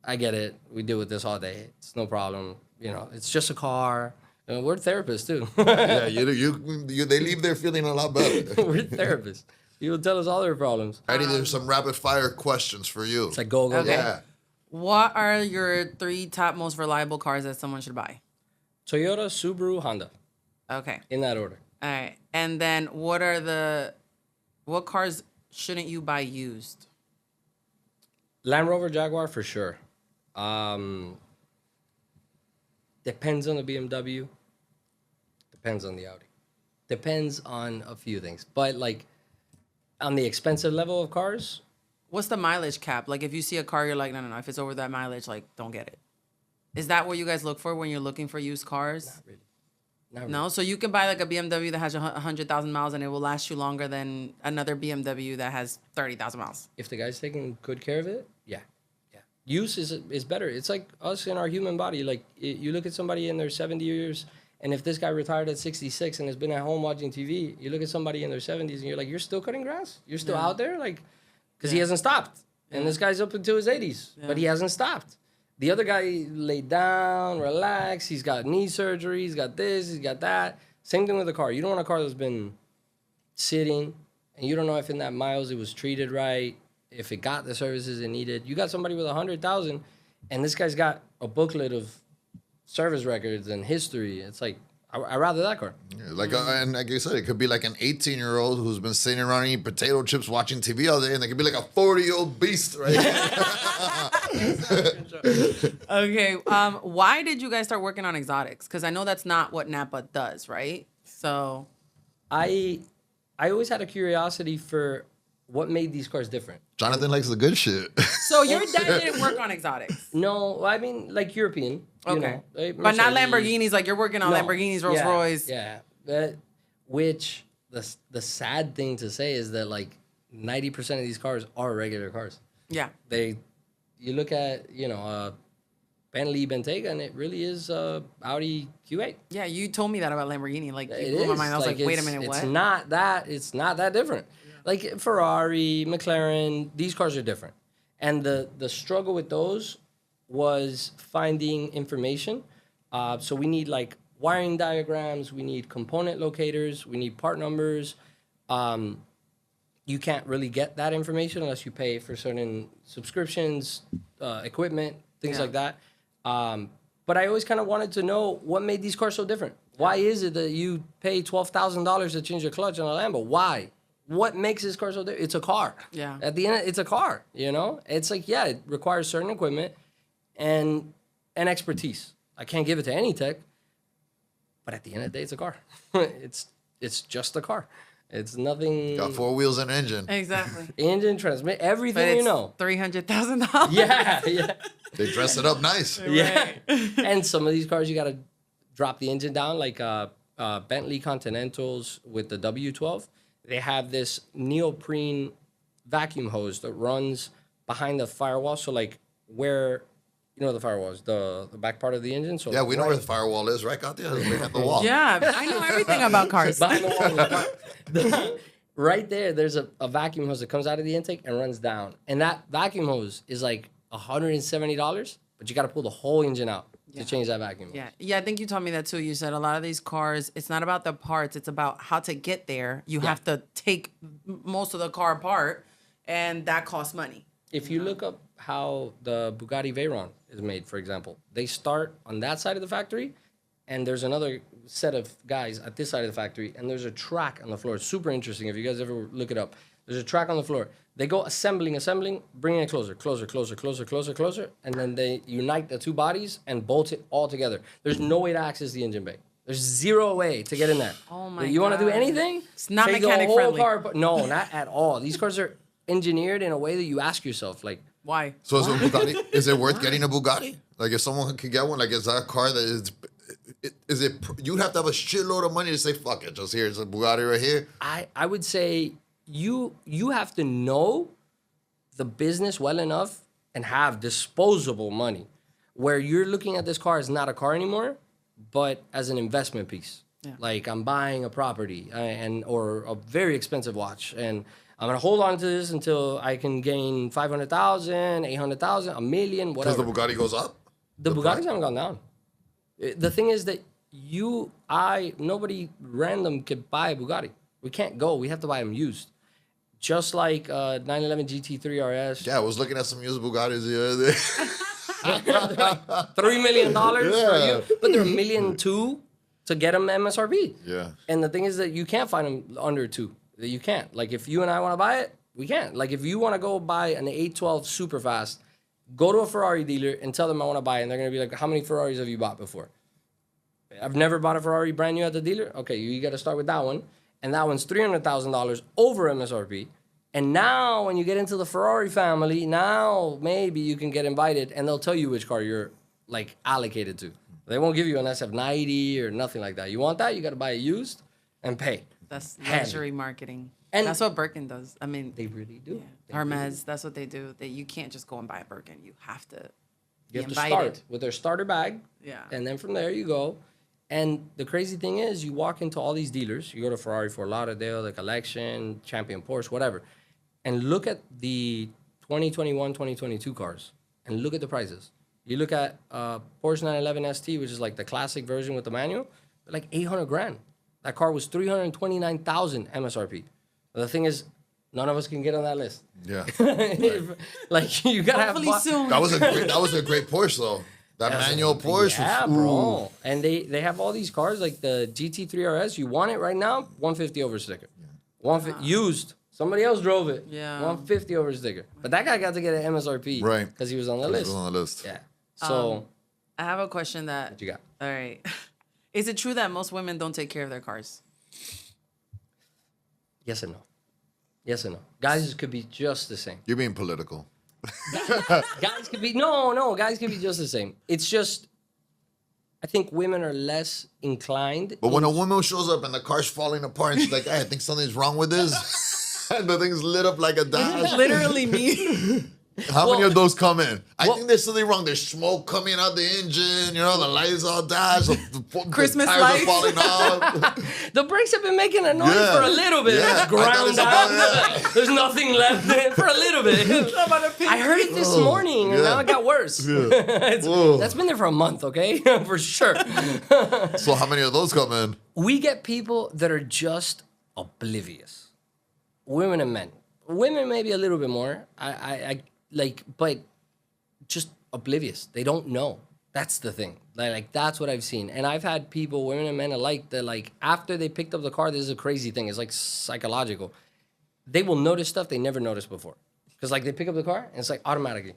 I get it. We deal with this all day. It's no problem. You know, it's just a car. We're therapists too. Yeah, they leave there feeling a lot better. We're therapists. You'll tell us all their problems. Eddie, there's some rapid fire questions for you. It's like go. Okay. Yeah. What are your 3 top most reliable cars that someone should buy? Toyota, Subaru, Honda. Okay. In that order. All right. And then what cars shouldn't you buy used? Land Rover, Jaguar for sure. Depends on the BMW. Depends on the Audi. Depends on a few things. But like on the expensive level of cars. What's the mileage cap? Like if you see a car, you're like, no. If it's over that mileage, like don't get it. Is that what you guys look for when you're looking for used cars? Not really. No? So you can buy like a BMW that has 100,000 miles and it will last you longer than another BMW that has 30,000 miles. If the guy's taking good care of it, yeah. Use is better. It's like us in our human body. Like you look at somebody in their 70 years, and if this guy retired at 66 and has been at home watching TV, you look at somebody in their 70s and you're like, you're still cutting grass? You're still out there? Like, because he hasn't stopped. And this guy's up into his 80s, but he hasn't stopped. The other guy laid down, relaxed. He's got knee surgery. He's got this. He's got that. Same thing with the car. You don't want a car that's been sitting, and you don't know if in that miles it was treated right, if it got the services it needed. You got somebody with 100,000, and this guy's got a booklet of service records and history. It's like, I'd rather that car. Yeah, and like you said, it could be like an 18-year-old who's been sitting around eating potato chips, watching TV all day, and they could be like a 40-year-old beast, right? Okay. Why did you guys start working on exotics? Because I know that's not what Napa does, right? So, I always had a curiosity for what made these cars different. Jonathan likes the good shit. So your dad didn't work on exotics? No, I mean like European. Okay. You know, but not Lamborghinis. Like you're working on Lamborghinis, Rolls Royce. Yeah. Which the sad thing to say is that like 90% of these cars are regular cars. Yeah. You look at, Bentley Bentayga, and it really is Audi Q8. Yeah, you told me that about Lamborghini. Like, It you blew my is. mind. I was like, wait a minute, It's what? not that. It's not that different. Like Ferrari, McLaren, these cars are different, and the struggle with those was finding information. So we need like wiring diagrams, we need component locators, we need part numbers. You can't really get that information unless you pay for certain subscriptions, equipment, things Yeah. like that. But I always kind of wanted to know what made these cars so different. Why is it that you pay $12,000 to change a clutch on a Lambo? Why? What makes this car so different? It's a car. Yeah. At the end, it's a car. You know, it's like, yeah, it requires certain equipment and expertise. I can't give it to any tech, but at the end of the day, it's a car. it's just a car. It's nothing. Got 4 wheels and engine. Exactly. Engine, transmit, But everything it's you know. $300,000. Yeah, yeah, They dress it up nice. yeah. And some of these cars, you got to drop the engine down, like Bentley Continentals with the W12. They have this neoprene vacuum hose that runs behind the firewall. So, like, where, you know, the firewall is the back part of the engine. So Yeah, we know where the firewall is, right, Katya? It's right at the wall. Yeah, I know everything about cars. behind the wall. Right there, there's a vacuum hose that comes out of the intake and runs down. And that vacuum hose is like $170, but you got to pull the whole engine out to change that vacuum hose. Yeah, I think you told me that too. You said a lot of these cars, it's not about the parts, it's about how to get there. You have to take most of the car apart, and that costs money. If you look up how the Bugatti Veyron is made, for example, they start on that side of the factory, and there's another set of guys at this side of the factory, and there's a track on the floor. It's super interesting. If you guys ever look it up, there's a track on the floor. They go assembling, bringing it closer, and then they unite the two bodies and bolt it all together. There's no way to access the engine bay. There's zero way to get in there. Oh my You want to do God. anything? It's not take the mechanic whole friendly. car apart. No, not at all. These cars are engineered in a way that you ask yourself, like, Why? So is a Bugatti? Is it worth getting a Bugatti? Like, if someone could get one, like, is that a car that is it? You'd have to have a shitload of money to say, fuck it, just here's a Bugatti right here. I would say you have to know the business well enough and have disposable money where you're looking at this car as not a car anymore, but as an investment piece. Yeah. Like, I'm buying a property or a very expensive watch, and I'm gonna hold on to this until I can gain 500,000, 800,000, $1 million, Because whatever. the Bugatti goes up. The Bugattis haven't gone down. The thing is that nobody random could buy a Bugatti. We can't go. We have to buy them used. Just like 911 GT3 RS. Yeah, I was looking at some used Bugattis the other day. $3 million for you. But they're $1.2 million to get them MSRP. Yeah. And the thing is that you can't find them under 2. That you can't. Like, if you and I want to buy it, we can't. Like, if you want to go buy an 812 super fast, go to a Ferrari dealer and tell them I want to buy it. And they're going to be like, how many Ferraris have you bought before? I've never bought a Ferrari brand new at the dealer. Okay, you got to start with that one. And that one's $300,000 over MSRP. And now when you get into the Ferrari family, now maybe you can get invited and they'll tell you which car you're like allocated to. They won't give you an SF90 or nothing like that. You want that, you got to buy it used and pay. That's Heavy. luxury marketing. And- that's what Birkin does. I mean, They really do. yeah. They Hermes, that's what they do. You can't just go and buy a Birkin. You have to be You have to invited. start with their starter bag. Yeah. And then from there you go. And the crazy thing is, you walk into all these dealers. You go to Ferrari, Fort Lauderdale, the Collection, Champion Porsche, whatever. And look at the 2021, 2022 cars. And look at the prices. You look at Porsche 911 ST, which is like the classic version with the manual, they're like 800 grand. That car was 329,000 MSRP. But the thing is, none of us can get on that list. Yeah. Like, you gotta Hopefully have soon. That was a great Porsche though. That manual Porsche. Yeah, was, bro. And they have all these cars like the GT3 RS. You want it right now? 150 over sticker. 150 used. Somebody else drove it. Yeah. 150 over sticker. But that guy got to get an MSRP. Right. Because he was on the It list. was on the list. Yeah. So I have a question that. what you got? All right. Is it true that most women don't take care of their cars? Yes and no. Yes and no. Guys could be just the same. You're being political. Guys could be no. Guys could be just the same. It's just, I think women are less inclined. But when a woman shows up and the car's falling apart and she's like, hey, I think something's wrong with this. And the thing's lit up like a dash. Literally me. How many Well- of those come in? I well- think there's something wrong. There's smoke coming out the engine. You know, the lights all dashed. The Christmas tires lights. are falling off. The brakes have been making a noise Yeah. for a little bit. Yeah. It's I thought ground it's out. about- There's nothing left in it for a little bit. I heard it this morning, and yeah. now it got worse. Whoa. That's been there for a month, okay? For sure. So how many of those come in? We get people that are just oblivious. Women and men. Women maybe a little bit more. I like, but just oblivious. They don't know. That's the thing. Like that's what I've seen. And I've had people, women and men alike, that like after they picked up the car, this is a crazy thing. It's like psychological. They will notice stuff they never noticed before. Because like they pick up the car and it's like automatically.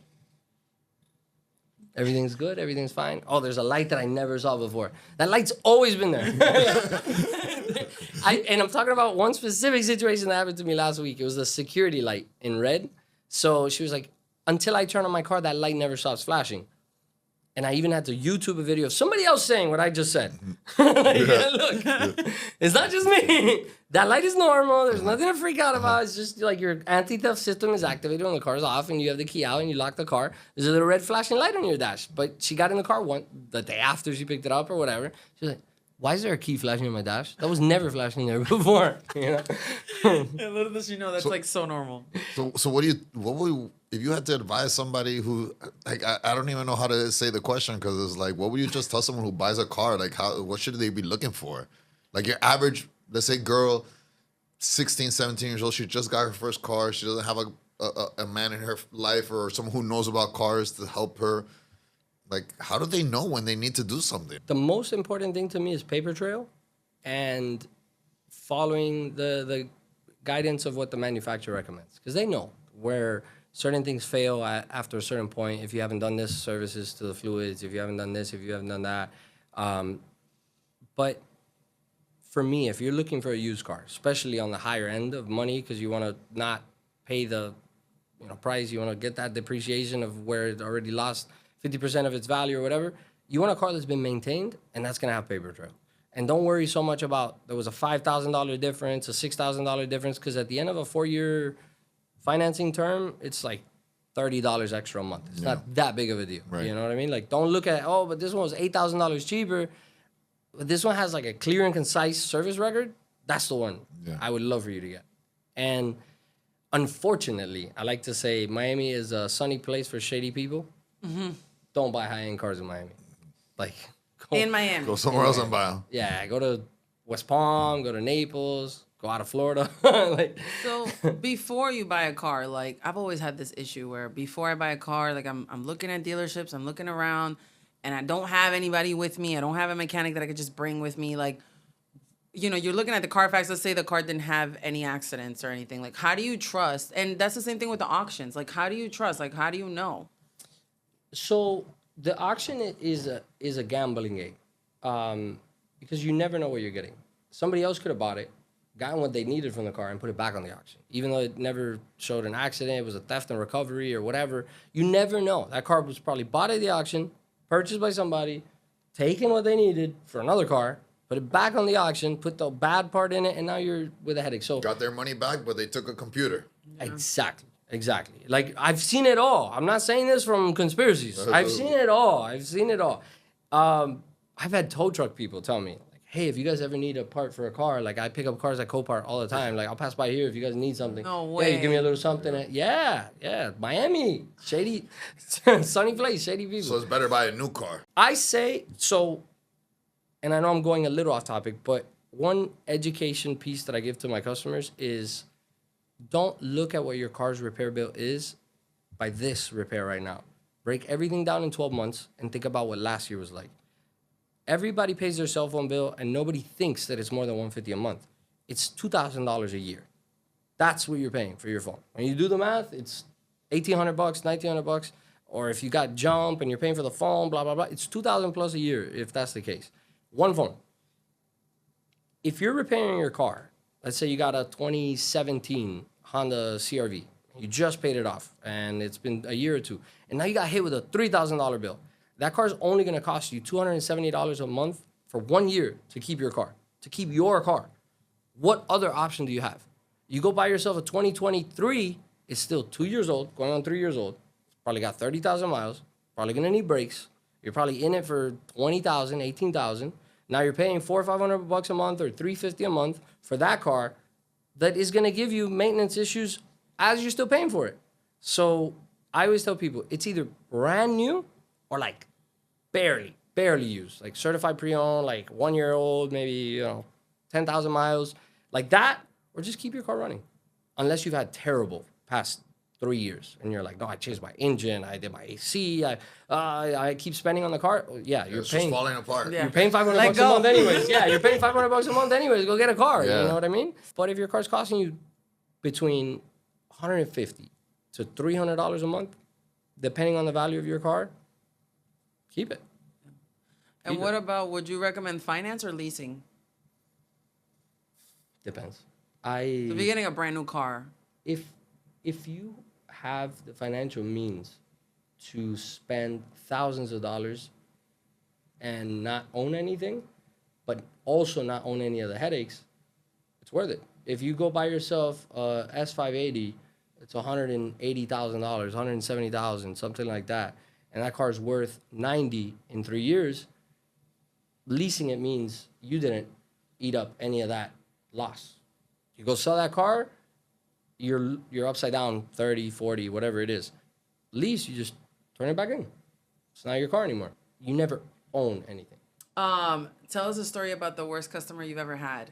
Everything's good. Everything's fine. Oh, there's a light that I never saw before. That light's always been there. And I'm talking about one specific situation that happened to me last week. It was the security light in red. So she was like, until I turn on my car, that light never stops flashing. And I even had to YouTube a video of somebody else saying what I just said. Like, look, it's not just me. That light is normal. There's nothing to freak out about. It's just like your anti-theft system is activated when the car's off and you have the key out and you lock the car. There's a little red flashing light on your dash. But she got in the car the day after she picked it up or whatever. She's like, why is there a key flashing in my dash? That was never flashing there before. You know? And little does she know that's like so normal. So what would if you had to advise somebody who, like, I don't even know how to say the question because it's like, what would you just tell someone who buys a car? Like, what should they be looking for? Like your average, let's say girl, 16, 17 years old, she just got her first car. She doesn't have a man in her life or someone who knows about cars to help her. Like, how do they know when they need to do something? The most important thing to me is paper trail and following the guidance of what the manufacturer recommends. Because they know where certain things fail after a certain point. If you haven't done this, services to the fluids. If you haven't done this, if you haven't done that. But for me, if you're looking for a used car, especially on the higher end of money, because you want to not pay the price, you want to get that depreciation of where it already lost 50% of its value or whatever, you want a car that's been maintained, and that's going to have paper trail. And don't worry so much about there was a $5,000 difference, a $6,000 difference, because at the end of a 4-year financing term, it's like $30 extra a month. It's not that big of a deal. Right. You know what I mean? Like, don't look at, but this one was $8,000 cheaper. But this one has like a clear and concise service record. That's the one I would love for you to get. And unfortunately, I like to say Miami is a sunny place for shady people. Mm-hmm. Don't buy high-end cars in Miami. Like, In Miami. Go somewhere else and buy them. yeah, go to West Palm, go to Naples, go out of Florida. Like, So before you buy a car, like I've always had this issue where before I buy a car, like I'm looking at dealerships, I'm looking around, and I don't have anybody with me. I don't have a mechanic that I could just bring with me. Like, you're looking at the Carfax. Let's say the car didn't have any accidents or anything. Like, how do you trust? And that's the same thing with the auctions. Like, how do you trust? Like, how do you know? so the auction is a gambling game, because you never know what you're getting. Somebody else could have bought it, gotten what they needed from the car, and put it back on the auction, even though it never showed an accident. It was a theft and recovery or whatever. You never know. That car was probably bought at the auction, purchased by somebody, taken what they needed for another car, put it back on the auction, put the bad part in it, and now you're with a headache. So Got their money back, but they took a computer. Exactly. Like, I've seen it all. I'm not saying this from conspiracies. I've seen it all. I've had tow truck people tell me, like, hey, if you guys ever need a part for a car, like, I pick up cars at Copart all the time. Like, I'll pass by here if you guys need something. No Yeah, you give me a way. little something. Yeah. Miami. Shady. Sunny place. Shady people. So it's better buy a new car. I say, so, and I know I'm going a little off topic, but one education piece that I give to my customers is don't look at what your car's repair bill is by this repair right now. Break everything down in 12 months and think about what last year was like. Everybody pays their cell phone bill and nobody thinks that it's more than $150 a month. It's $2,000 a year. That's what you're paying for your phone. When you do the math, it's $1,800, $1,900, or if you got jump and you're paying for the phone, blah, blah, blah, it's $2,000 plus a year if that's the case. One phone. If you're repairing your car, let's say you got a 2017 Honda CR-V, you just paid it off, and it's been a year or two, and now you got hit with a $3,000 bill. That car's only going to cost you $270 a month for 1 year to keep your car, What other option do you have? You go buy yourself a 2023, it's still 2 years old, going on 3 years old, probably got 30,000 miles, probably gonna need brakes. You're probably in it for 20,000, 18,000. Now you're paying $400 or $500 a month or $350 a month for that car that is gonna give you maintenance issues as you're still paying for it. So I always tell people it's either brand new or like barely used, like certified pre-owned, like 1 year old, maybe 10,000 miles, like that, or just keep your car running, unless you've had terrible past 3 years and you're like, no, I changed my engine, I did my AC, I keep spending on the car. Yeah, you're It's paying. just falling apart. Yeah. You're paying $500 a month anyways. Yeah, you're paying $500 a month anyways. Go get a car. Yeah. You know what I mean? But if your car's costing you between $150 to $300 a month, depending on the value of your car, keep it. And what about, would you recommend finance or leasing? Depends. If you're getting a brand new car. If you have the financial means to spend thousands of dollars and not own anything, but also not own any of the headaches, it's worth it. If you go buy yourself a S580, it's $180,000, $170,000, something like that, and that car's worth $90 in 3 years, leasing it means you didn't eat up any of that loss. You go sell that car, you're upside down 30, 40, whatever it is. Lease, you just turn it back in. It's not your car anymore. You never own anything. Tell us a story about the worst customer you've ever had.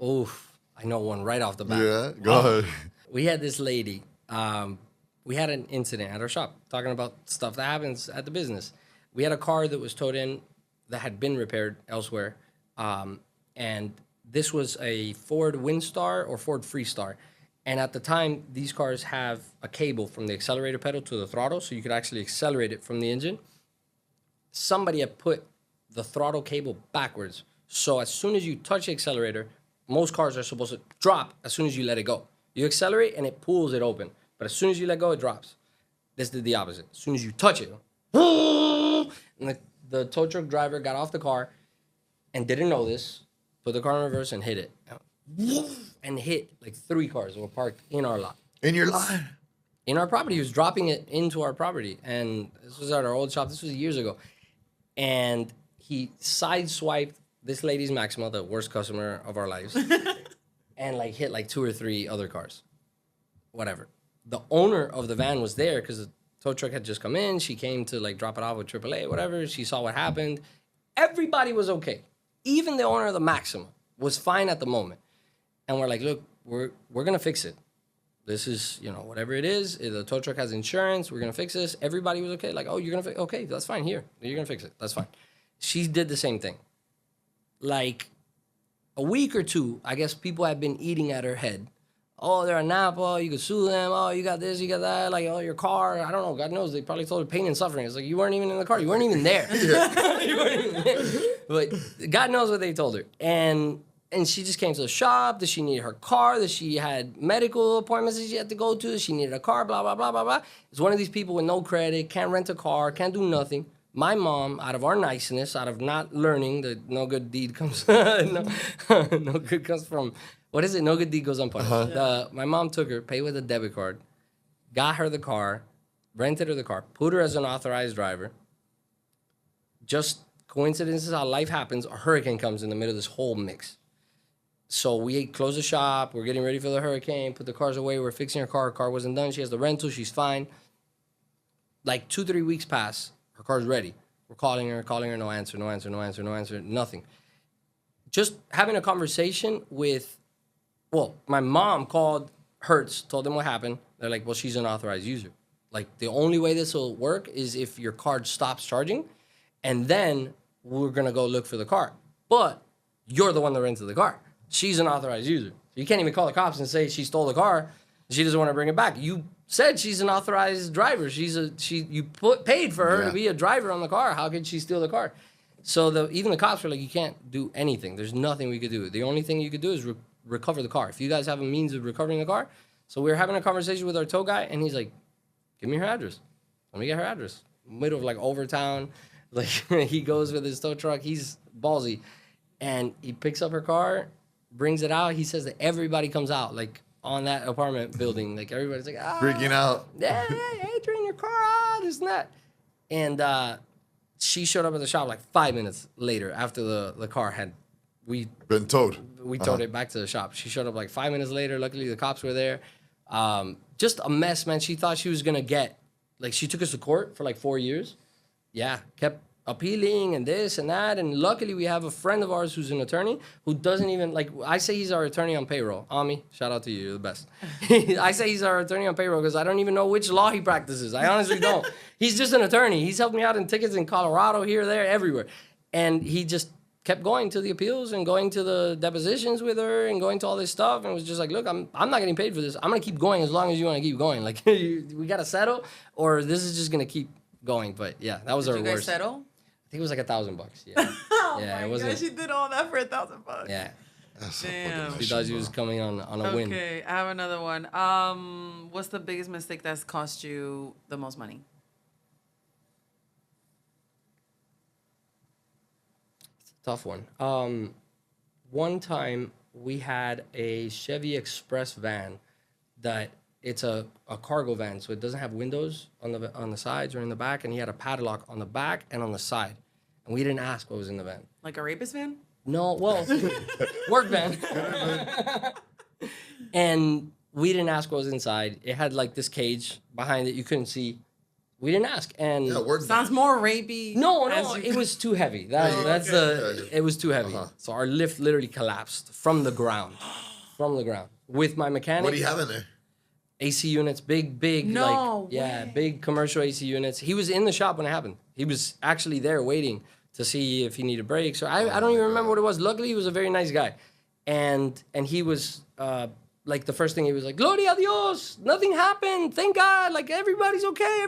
Oof, I know one right off the bat. Yeah, go ahead. We had this lady. We had an incident at our shop talking about stuff that happens at the business. We had a car that was towed in that had been repaired elsewhere. And this was a Ford Windstar or Ford Freestar. And at the time, these cars have a cable from the accelerator pedal to the throttle, so you could actually accelerate it from the engine. Somebody had put the throttle cable backwards. So as soon as you touch the accelerator, most cars are supposed to drop as soon as you let it go. You accelerate and it pulls it open. But as soon as you let go, it drops. This did the opposite. As soon as you touch it, and the tow truck driver got off the car and didn't know this, put the car in reverse and hit it. And hit like 3 cars that were parked in our lot. In your line. In our property. He was dropping it into our property. And this was at our old shop. This was years ago. And he sideswiped this lady's Maxima, the worst customer of our lives, and like hit like 2 or 3 other cars. Whatever. The owner of the van was there because the tow truck had just come in. She came to like drop it off with AAA, whatever. She saw what happened. Everybody was okay. Even the owner of the Maxima was fine at the moment. And we're like, look, we're going to fix it. This is, whatever it is. The tow truck has insurance. We're going to fix this. Everybody was okay. Like, oh, you're going to fix it? Okay, that's fine. Here, you're going to fix it. That's fine. She did the same thing. Like a week or two, I guess people have been eating at her head. Oh, they're a Napa. You could sue them. Oh, you got this, you got that. Like, oh, your car. I don't know. God knows. They probably told her pain and suffering. It's like, you weren't even in the car. You weren't even there. You weren't even there. But God knows what they told her. And she just came to the shop. That she needed her car. That she had medical appointments that she had to go to. She needed a car, blah, blah, blah, blah, blah. It's one of these people with no credit, can't rent a car, can't do nothing. My mom, out of our niceness, out of not learning that no good deed comes, no good comes from, what is it? No good deed goes unpunished. My mom took her, paid with a debit card, got her the car, rented her the car, put her as an authorized driver. Just coincidences how life happens. A hurricane comes in the middle of this whole mix. So we closed the shop. We're getting ready for the hurricane. Put the cars away. We're fixing her car. Her car wasn't done. She has the rental. She's fine. Like 2-3 weeks pass. Her car's ready. We're calling her. No answer. Nothing. Just having a conversation with, my mom called Hertz, told them what happened. They're like, well, she's an authorized user. Like, the only way this will work is if your card stops charging, and then we're going to go look for the car. But you're the one that rented the car. She's an authorized user. You can't even call the cops and say she stole the car. She doesn't want to bring it back. You said she's an authorized driver. You paid for her to be a driver on the car. How could she steal the car? So even the cops were like, you can't do anything. There's nothing we could do. The only thing you could do is recover the car. If you guys have a means of recovering the car. So we were having a conversation with our tow guy, and he's like, give me her address. Let me get her address. Middle of like Overtown. Like, he goes with his tow truck. He's ballsy. And he picks up her car, brings it out. He says that everybody comes out, like, on that apartment building. Like, everybody's like, Freaking out. Yeah, Adrian, your car, this and that. And she showed up at the shop like 5 minutes later after the car had, Been towed. we towed it back to the shop. She showed up like 5 minutes later. Luckily, the cops were there. Just a mess, man. She thought she was going to get, like, she took us to court for like 4 years. Yeah, kept appealing and this and that. And luckily, we have a friend of ours who's an attorney who doesn't even, like, I say he's our attorney on payroll. Ami, shout out to you. You're the best. I say he's our attorney on payroll because I don't even know which law he practices. I honestly don't. He's just an attorney. He's helped me out in tickets in Colorado, here, there, everywhere. And he just kept going to the appeals and going to the depositions with her and going to all this stuff and was just like, look, I'm not getting paid for this. I'm going to keep going as long as you want to keep going. Like, we got to settle or this is just going to keep going. But yeah, that was our Did you guys worst. settle? I think it was like $1,000. Yeah. Oh Yeah, my it wasn't- God, she did all that for $1,000. Yeah. That's a Damn. fucking She thought issue, she was bro. coming on a win. Okay, I have another one. What's the biggest mistake that's cost you the most money? Tough one. One time we had a Chevy Express van that it's a cargo van, so it doesn't have windows on the sides or in the back, and he had a padlock on the back and on the side. And we didn't ask what was in the van. Like a rapist van? No, well, work van. And we didn't ask what was inside. It had like this cage behind it you couldn't see. We didn't ask. And Yeah, work. Sounds more rapey. no, as no, you- it was too heavy. That's okay. it was too heavy. Uh-huh. So our lift literally collapsed from the ground. From the ground. With my mechanic. What do you have in there? AC units, big, No yeah, way. big commercial AC units. He was in the shop when it happened. He was actually there waiting to see if he needed brakes. Or I don't even remember what it was. Luckily, he was a very nice guy, and he was like the first thing he was like, "Gloria a Dios, nothing happened, thank God, like everybody's okay,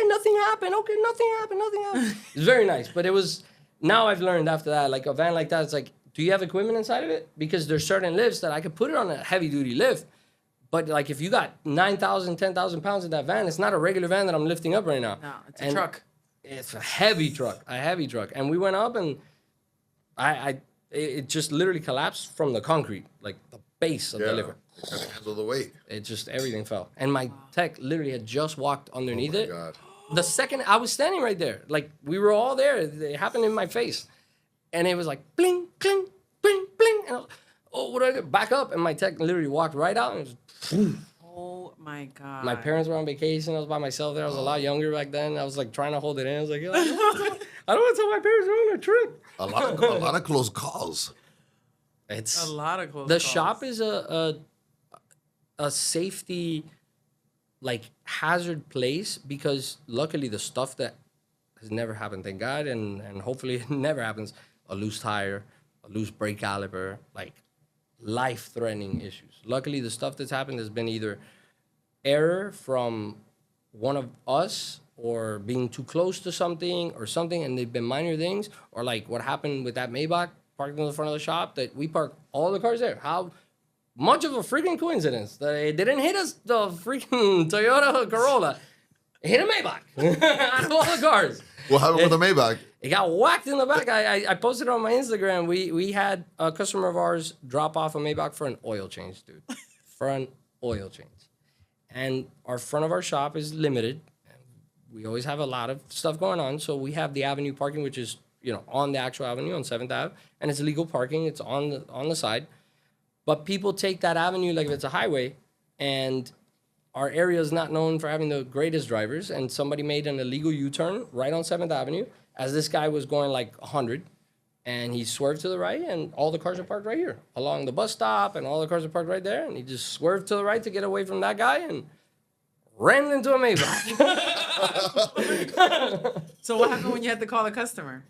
nothing happened, okay, nothing happened." It's very nice, but it was. Now I've learned after that, like a van like that, it's like, do you have equipment inside of it? Because there's certain lifts that I could put it on a heavy duty lift. But like if you got 9,000, 10,000 pounds in that van, it's not a regular van that I'm lifting up right now. No, it's a And truck. It's a heavy truck. And we went up and it just literally collapsed from the concrete, like the base of the liver. It can handle the weight. It just, everything fell. And my tech literally had just walked underneath Oh my it. God. The second I was standing right there, like we were all there, it happened in my face. And it was like bling, cling, bling, bling. And I was, oh, what do I do? Back up. And my tech literally walked right out and it was, Oh my God. my parents were on vacation. I was by myself there. I was a lot younger back then. I was like trying to hold it in. I was like, I don't want to tell my parents we're on a trip. A lot of close calls. It's A lot of close the calls. shop is a safety like hazard place because luckily the stuff that has never happened, thank God, and hopefully it never happens. A loose tire, a loose brake caliper, like life-threatening issues. Luckily, the stuff that's happened has been either error from one of us or being too close to something or something, and they've been minor things, or like what happened with that Maybach parked in the front of the shop that we parked all the cars there. How much of a freaking coincidence that it didn't hit us, the freaking Toyota Corolla. It hit a Maybach out of all the cars. What happened with the Maybach? It got whacked in the back. I posted on my Instagram. We had a customer of ours drop off a Maybach for an oil change, dude. For an oil change. And our front of our shop is limited. We always have a lot of stuff going on. So we have the avenue parking, which is, on the actual avenue on 7th Ave. And it's legal parking. It's on the side. But people take that avenue like if it's a highway. And our area is not known for having the greatest drivers. And somebody made an illegal U-turn right on 7th Avenue as this guy was going like 100. And he swerved to the right, and all the cars are parked right here along the bus stop, and all the cars are parked right there. And he just swerved to the right to get away from that guy and ran into a Maybach. So what happened when you had to call the customer?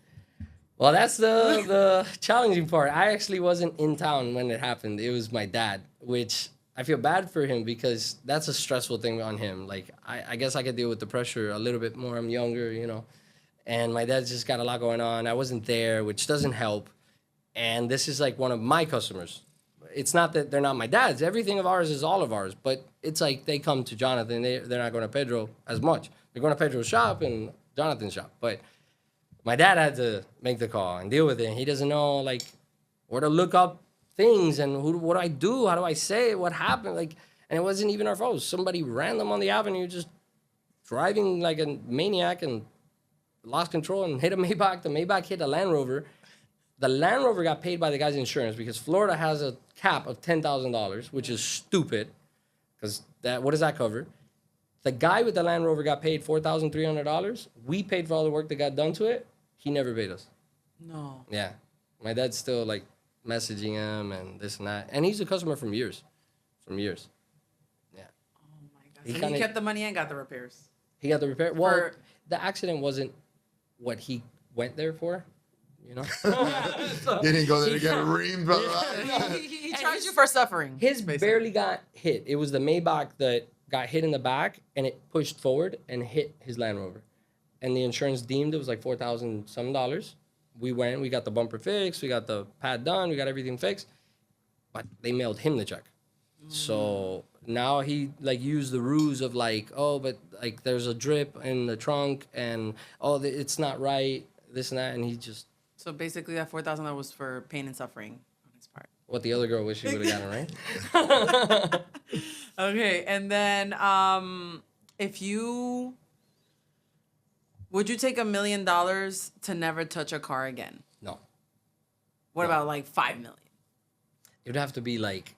Well, that's the challenging part. I actually wasn't in town when it happened. It was my dad, which I feel bad for him because that's a stressful thing on him. Like, I guess I could deal with the pressure a little bit more. I'm younger, And my dad's just got a lot going on. I wasn't there, which doesn't help. And this is like one of my customers. It's not that they're not my dad's. Everything of ours is all of ours. But it's like they come to Jonathan. They're not going to Pedro as much. They're going to Pedro's shop and Jonathan's shop. But my dad had to make the call and deal with it. And he doesn't know, like, where to look up things and what do I do? How do I say it? What happened? Like, and it wasn't even our fault. Somebody random on the avenue just driving like a maniac and lost control and hit a Maybach. The Maybach hit a Land Rover. The Land Rover got paid by the guy's insurance because Florida has a cap of $10,000, which is stupid. Because what does that cover? The guy with the Land Rover got paid $4,300. We paid for all the work that got done to it. He never paid us. No. Yeah. My dad's still like messaging him and this and that. And he's a customer from years. From years. Yeah. Oh my God. So he kept the money and got the repairs. He got the repair. Well, the accident wasn't what he went there for, you know? So, he didn't go there to get reamed. He charged you for suffering. His barely got hit. It was the Maybach that got hit in the back and it pushed forward and hit his Land Rover. And the insurance deemed it was like $4,000 some. We went, we got the bumper fixed, we got the pad done, we got everything fixed, but they mailed him the check. So now he like used the ruse of like, oh, but like there's a drip in the trunk and it's not right, this and that, and he just. So basically, that $4,000 was for pain and suffering on his part. What the other girl wished she would have gotten, right? Okay, and then would you take $1 million to never touch a car again? No. What about like $5 million? It would have to be like.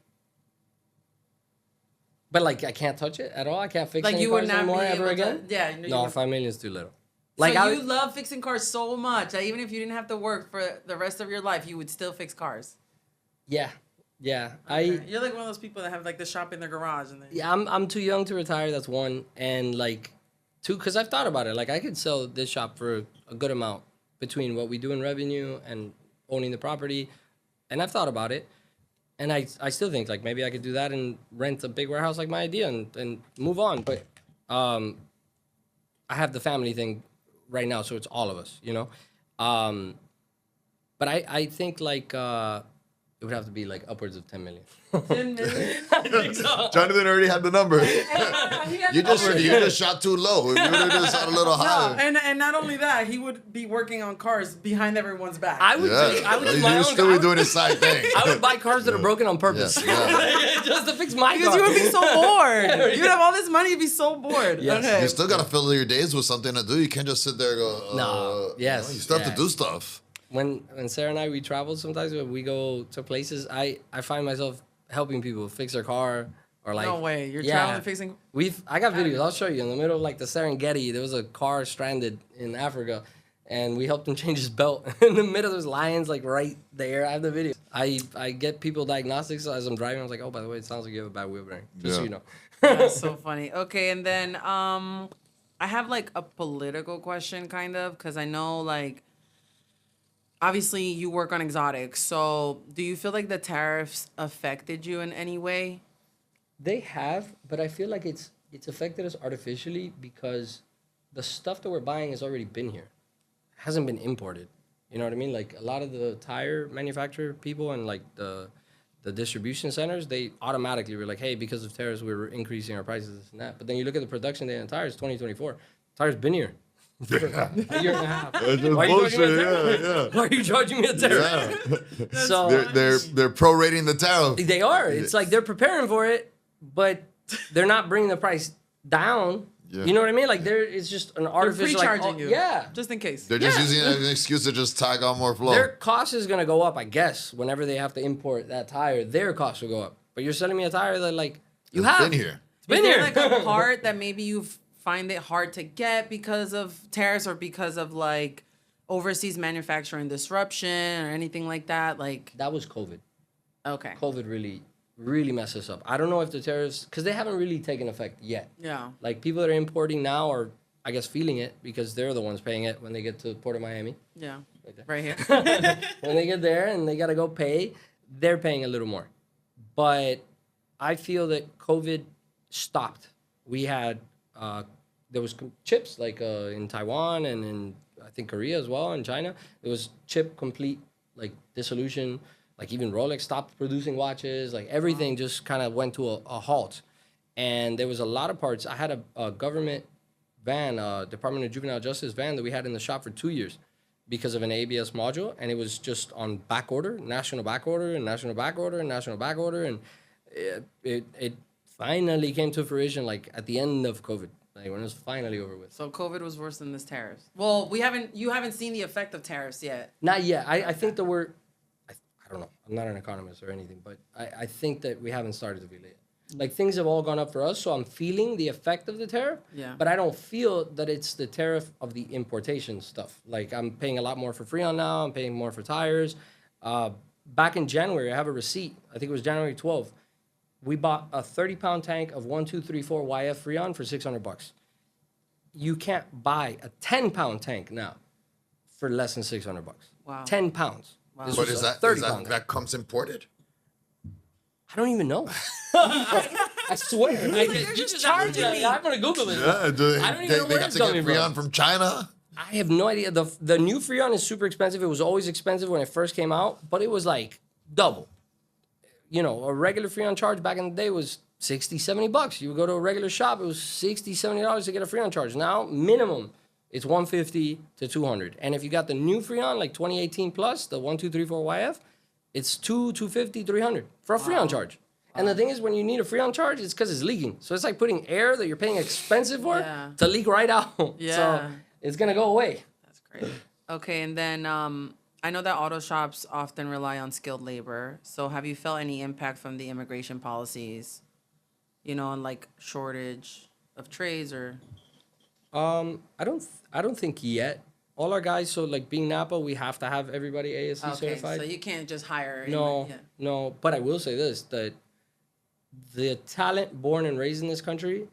But like I can't touch it at all. I can't fix Like any you would cars not anymore be ever able again. to, yeah. No, $5 million is too little. Like Like you love fixing cars so much that even if you didn't have to work for the rest of your life, you would still fix cars. Yeah. Okay. You're like one of those people that have like the shop in their garage and Yeah, I'm too young to retire. That's one, and like, two, because I've thought about it. Like, I could sell this shop for a good amount between what we do in revenue and owning the property, and I've thought about it, and I still think like maybe I could do that and rent a big warehouse like my idea and move on. But I have the family thing right now, so it's all of us, you know. But I think like. It would have to be like upwards of 10 million. 10 million? I think so. Jonathan already had the number. You just shot too low. If you would have just shot a little higher. And not only that, he would be working on cars behind everyone's back. I would do my You're own still be doing his side thing. I would buy cars that are broken on purpose. Yeah. Just to fix my because car. you would be so bored. You'd have all this money, you'd be so bored. Yes. Okay. You still got to fill your days with something to do. You can't just sit there and go, No. Yes. You still have to Yes. do stuff. When Sarah and I, we travel sometimes, when we go to places, I find myself helping people fix their car or like. No way. You're traveling fixing. I got videos. I'll show you. In the middle of like the Serengeti, there was a car stranded in Africa, and we helped him change his belt. In the middle, there's lions like right there. I have the video. I get people diagnostics so as I'm driving. I was like, oh, by the way, it sounds like you have a bad wheel bearing. Just so you know. That's so funny. Okay, and then I have like a political question, kind of, because I know like. Obviously, you work on exotics, so do you feel like the tariffs affected you in any way? They have, but I feel like it's affected us artificially because the stuff that we're buying has already been here. It hasn't been imported. You know what I mean? Like a lot of the tire manufacturer people and like the distribution centers, they automatically were like, hey, because of tariffs, we're increasing our prices, this and that. But then you look at the production date on tires, 2024. Tires been here. For a year and a half. Why are you charging me a tariff? Yeah. So they're prorating the tariff. they are. It's like they're preparing for it, but they're not bringing the price down. Yeah. You know what I mean? Like it's just an artificial. They're pre-charging you. Yeah. Just in case. They're just using it as an excuse to just tag on more flow. Their cost is gonna go up, I guess. Whenever they have to import that tire, their cost will go up. But you're selling me a tire that like It's have been here. It's been Is there here. like a part that maybe you find it hard to get because of tariffs or because of like overseas manufacturing disruption or anything like that? Like That was COVID. okay. COVID really messed us up. I don't know if the tariffs, because they haven't really taken effect yet. Yeah. Like people that are importing now are, I guess, feeling it because they're the ones paying it when they get to Port of Miami. Yeah. Right there. Right here. When they get there and they gotta go pay, they're paying a little more. But I feel that COVID stopped. We had there was chips like in Taiwan and in I think Korea as well, and China. It was chip complete like dissolution. Like even Rolex stopped producing watches. Like everything just kind of went to a halt. And there was a lot of parts. I had a government van, Department of Juvenile Justice van that we had in the shop for 2 years because of an ABS module, and it was just on back order, national back order, and national back order, and national back order, and it finally came to fruition like at the end of COVID. like when it was finally over with. So COVID was worse than this tariffs. Well, you haven't seen the effect of tariffs yet. Not yet. I think that I don't know. I'm not an economist or anything, but I think that we haven't started to feel it. Like things have all gone up for us, so I'm feeling the effect of the tariff. Yeah. But I don't feel that it's the tariff of the importation stuff. Like I'm paying a lot more for Freon now. I'm paying more for tires. Back in January, I have a receipt. I think it was January 12th. We bought a 30-pound tank of 1234 YF Freon for $600. You can't buy a 10-pound tank now for less than $600. Wow. 10 pounds. Wow. This But was is a that 30-pound. that comes imported? I don't even know. I swear. you're just charging me. I'm gonna Google it. Yeah, I don't even know they where got it's to get coming Freon from. from China. I have no idea. The new Freon is super expensive. It was always expensive when it first came out, but it was like double. You know, a regular Freon charge back in the day was $60, $70. You would go to a regular shop, it was $60, $70 to get a Freon charge. Now, minimum, it's $150 to $200. And if you got the new Freon, like 2018 plus, the 1234 YF, it's $250, $300 for a Freon charge. And the thing is, when you need a Freon charge, it's because it's leaking. So it's like putting air that you're paying expensive for to leak right out. Yeah. So it's gonna go away. That's crazy. Okay, and then I know that auto shops often rely on skilled labor. So have you felt any impact from the immigration policies? You know, on like shortage of trades or? I don't think yet. All our guys, so like being Napa, we have to have everybody ASC Okay, certified. so you can't just hire. No, Yeah. no. But I will say this, that the talent born and raised in this country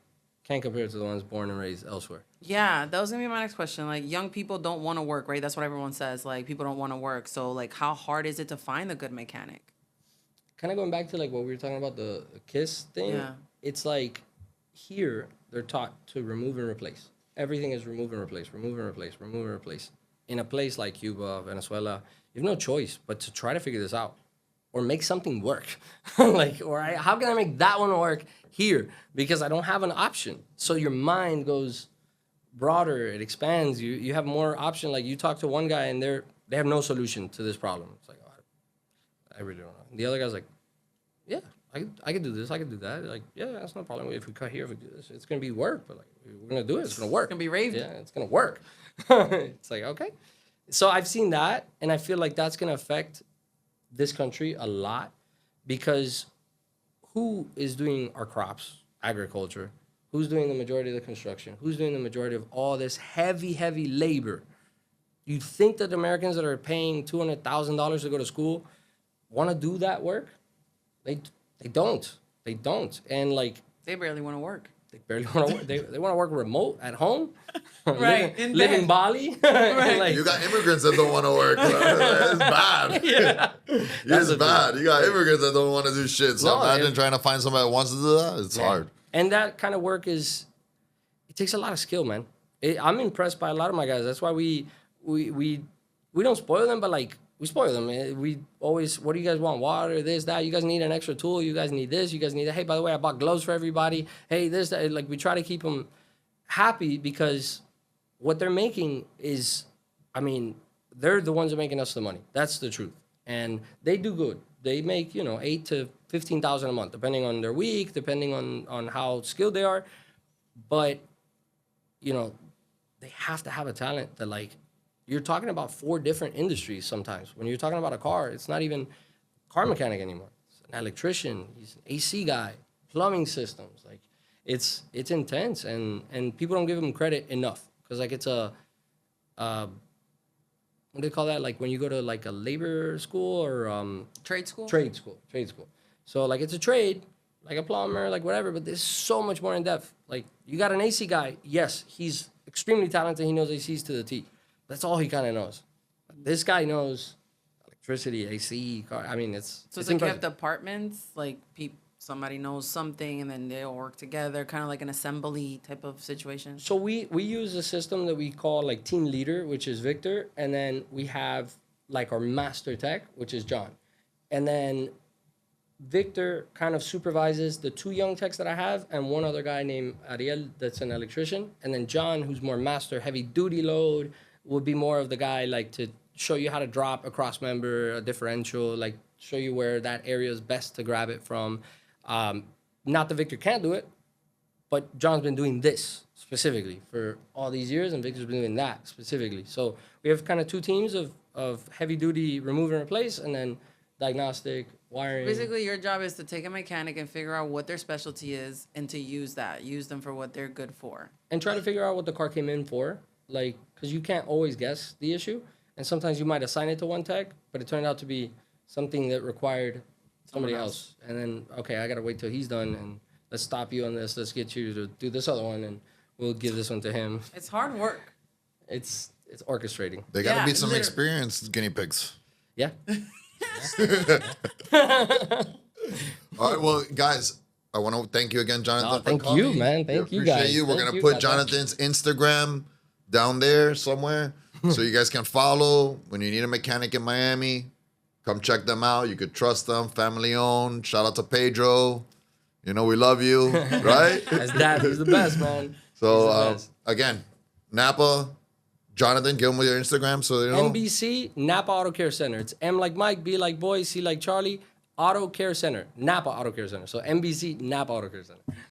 can't compare to the ones born and raised elsewhere. Yeah, that was gonna be my next question. Like, young people don't want to work, right? That's what everyone says. Like, people don't want to work. So, like, how hard is it to find a good mechanic? Kind of going back to like what we were talking about, the KISS thing. Yeah. It's like here they're taught to remove and replace. Everything is remove and replace, remove and replace, remove and replace. In a place like Cuba, Venezuela, you have no choice but to try to figure this out or make something work. How can I make that one work here? Because I don't have an option. So your mind goes broader, it expands. You have more option. Like you talk to one guy and they have no solution to this problem. It's like, oh, I really don't know. And the other guy's like, yeah, I can do this, I can do that. Like, yeah, that's no problem. If we cut here, if we do this, it's gonna be work, but like we're gonna do it. It's gonna work. It's gonna be raving. Yeah, it's gonna work. It's like, okay. So I've seen that, and I feel like that's gonna affect this country a lot because who is doing our crops, agriculture? Who's doing the majority of the construction? Who's doing the majority of all this heavy, heavy labor? You think that Americans that are paying $200,000 to go to school want to do that work? They don't. They don't. And like They barely want to work. they barely want to work. They want to work remote at home. Right, Live in in Bali. Right. Like, You got immigrants that don't want to work. It's bad. yeah. It's a bad. You got immigrants that don't want to do shit. So No, imagine and- trying to find somebody that wants to do that. It's hard. And that kind of work it takes a lot of skill, man. I'm impressed by a lot of my guys. That's why we don't spoil them, but like we spoil them. We always, what do you guys want? Water, this, that. You guys need an extra tool. You guys need this. You guys need that. Hey, by the way, I bought gloves for everybody. Hey, this, that. Like we try to keep them happy because what they're making is, I mean, they're the ones that are making us the money. That's the truth. And they do good. They make, $8,000 to $15,000 a month, depending on their week, depending on how skilled they are. But, they have to have a talent that, like, you're talking about 4 different industries sometimes. When you're talking about a car, it's not even car mechanic anymore. It's an electrician. He's an AC guy, plumbing systems. Like, it's intense, and people don't give them credit enough. Because, like, it's what do they call that? Like, when you go to, like, a labor school or... Trade school? Trade school. So, like, it's a trade, like a plumber, like whatever, but there's so much more in depth. Like, you got an AC guy. Yes, he's extremely talented. He knows ACs to the T. That's all he kind of knows. This guy knows electricity, AC, car. I mean, it's So it's like impressive. you have departments, like somebody knows something and then they all work together, kind of like an assembly type of situation. So we use a system that we call like team leader, which is Victor, and then we have like our master tech, which is John. And then Victor kind of supervises the 2 young techs that I have and one other guy named Ariel that's an electrician. And then John, who's more master heavy duty load, would be more of the guy like to show you how to drop a cross member, a differential, like show you where that area is best to grab it from. Not that Victor can't do it. but John's been doing this specifically for all these years, and Victor's been doing that specifically. So we have kind of two teams of heavy duty remove and replace, and then diagnostic, wiring. Basically, your job is to take a mechanic and figure out what their specialty is and to use them for what they're good for. And try to figure out what the car came in for. Like, because you can't always guess the issue. And sometimes you might assign it to one tech, but it turned out to be something that required somebody else. And then, okay, I got to wait till he's done, and let's stop you on this. Let's get you to do this other one, and we'll give this one to him. It's hard work. It's orchestrating. They got to Yeah, be some literally. experienced guinea pigs. Yeah. All right, well, guys, I want to thank you again, Jonathan. for Thank coming. you, man. Thank We you, appreciate guys. you. We're Thank gonna you, put guys. Jonathan's Instagram down there somewhere, so you guys can follow. When you need a mechanic in Miami, come check them out. You could trust them, family owned. Shout out to Pedro. You know we love you, right? As dad, he's the best, man. So He's the best. again, Napa, Jonathan, give them with your Instagram so they know. NBC Napa Auto Care Center. It's M like Mike, B like boy, C like Charlie. Auto Care Center. Napa Auto Care Center. So NBC Napa Auto Care Center.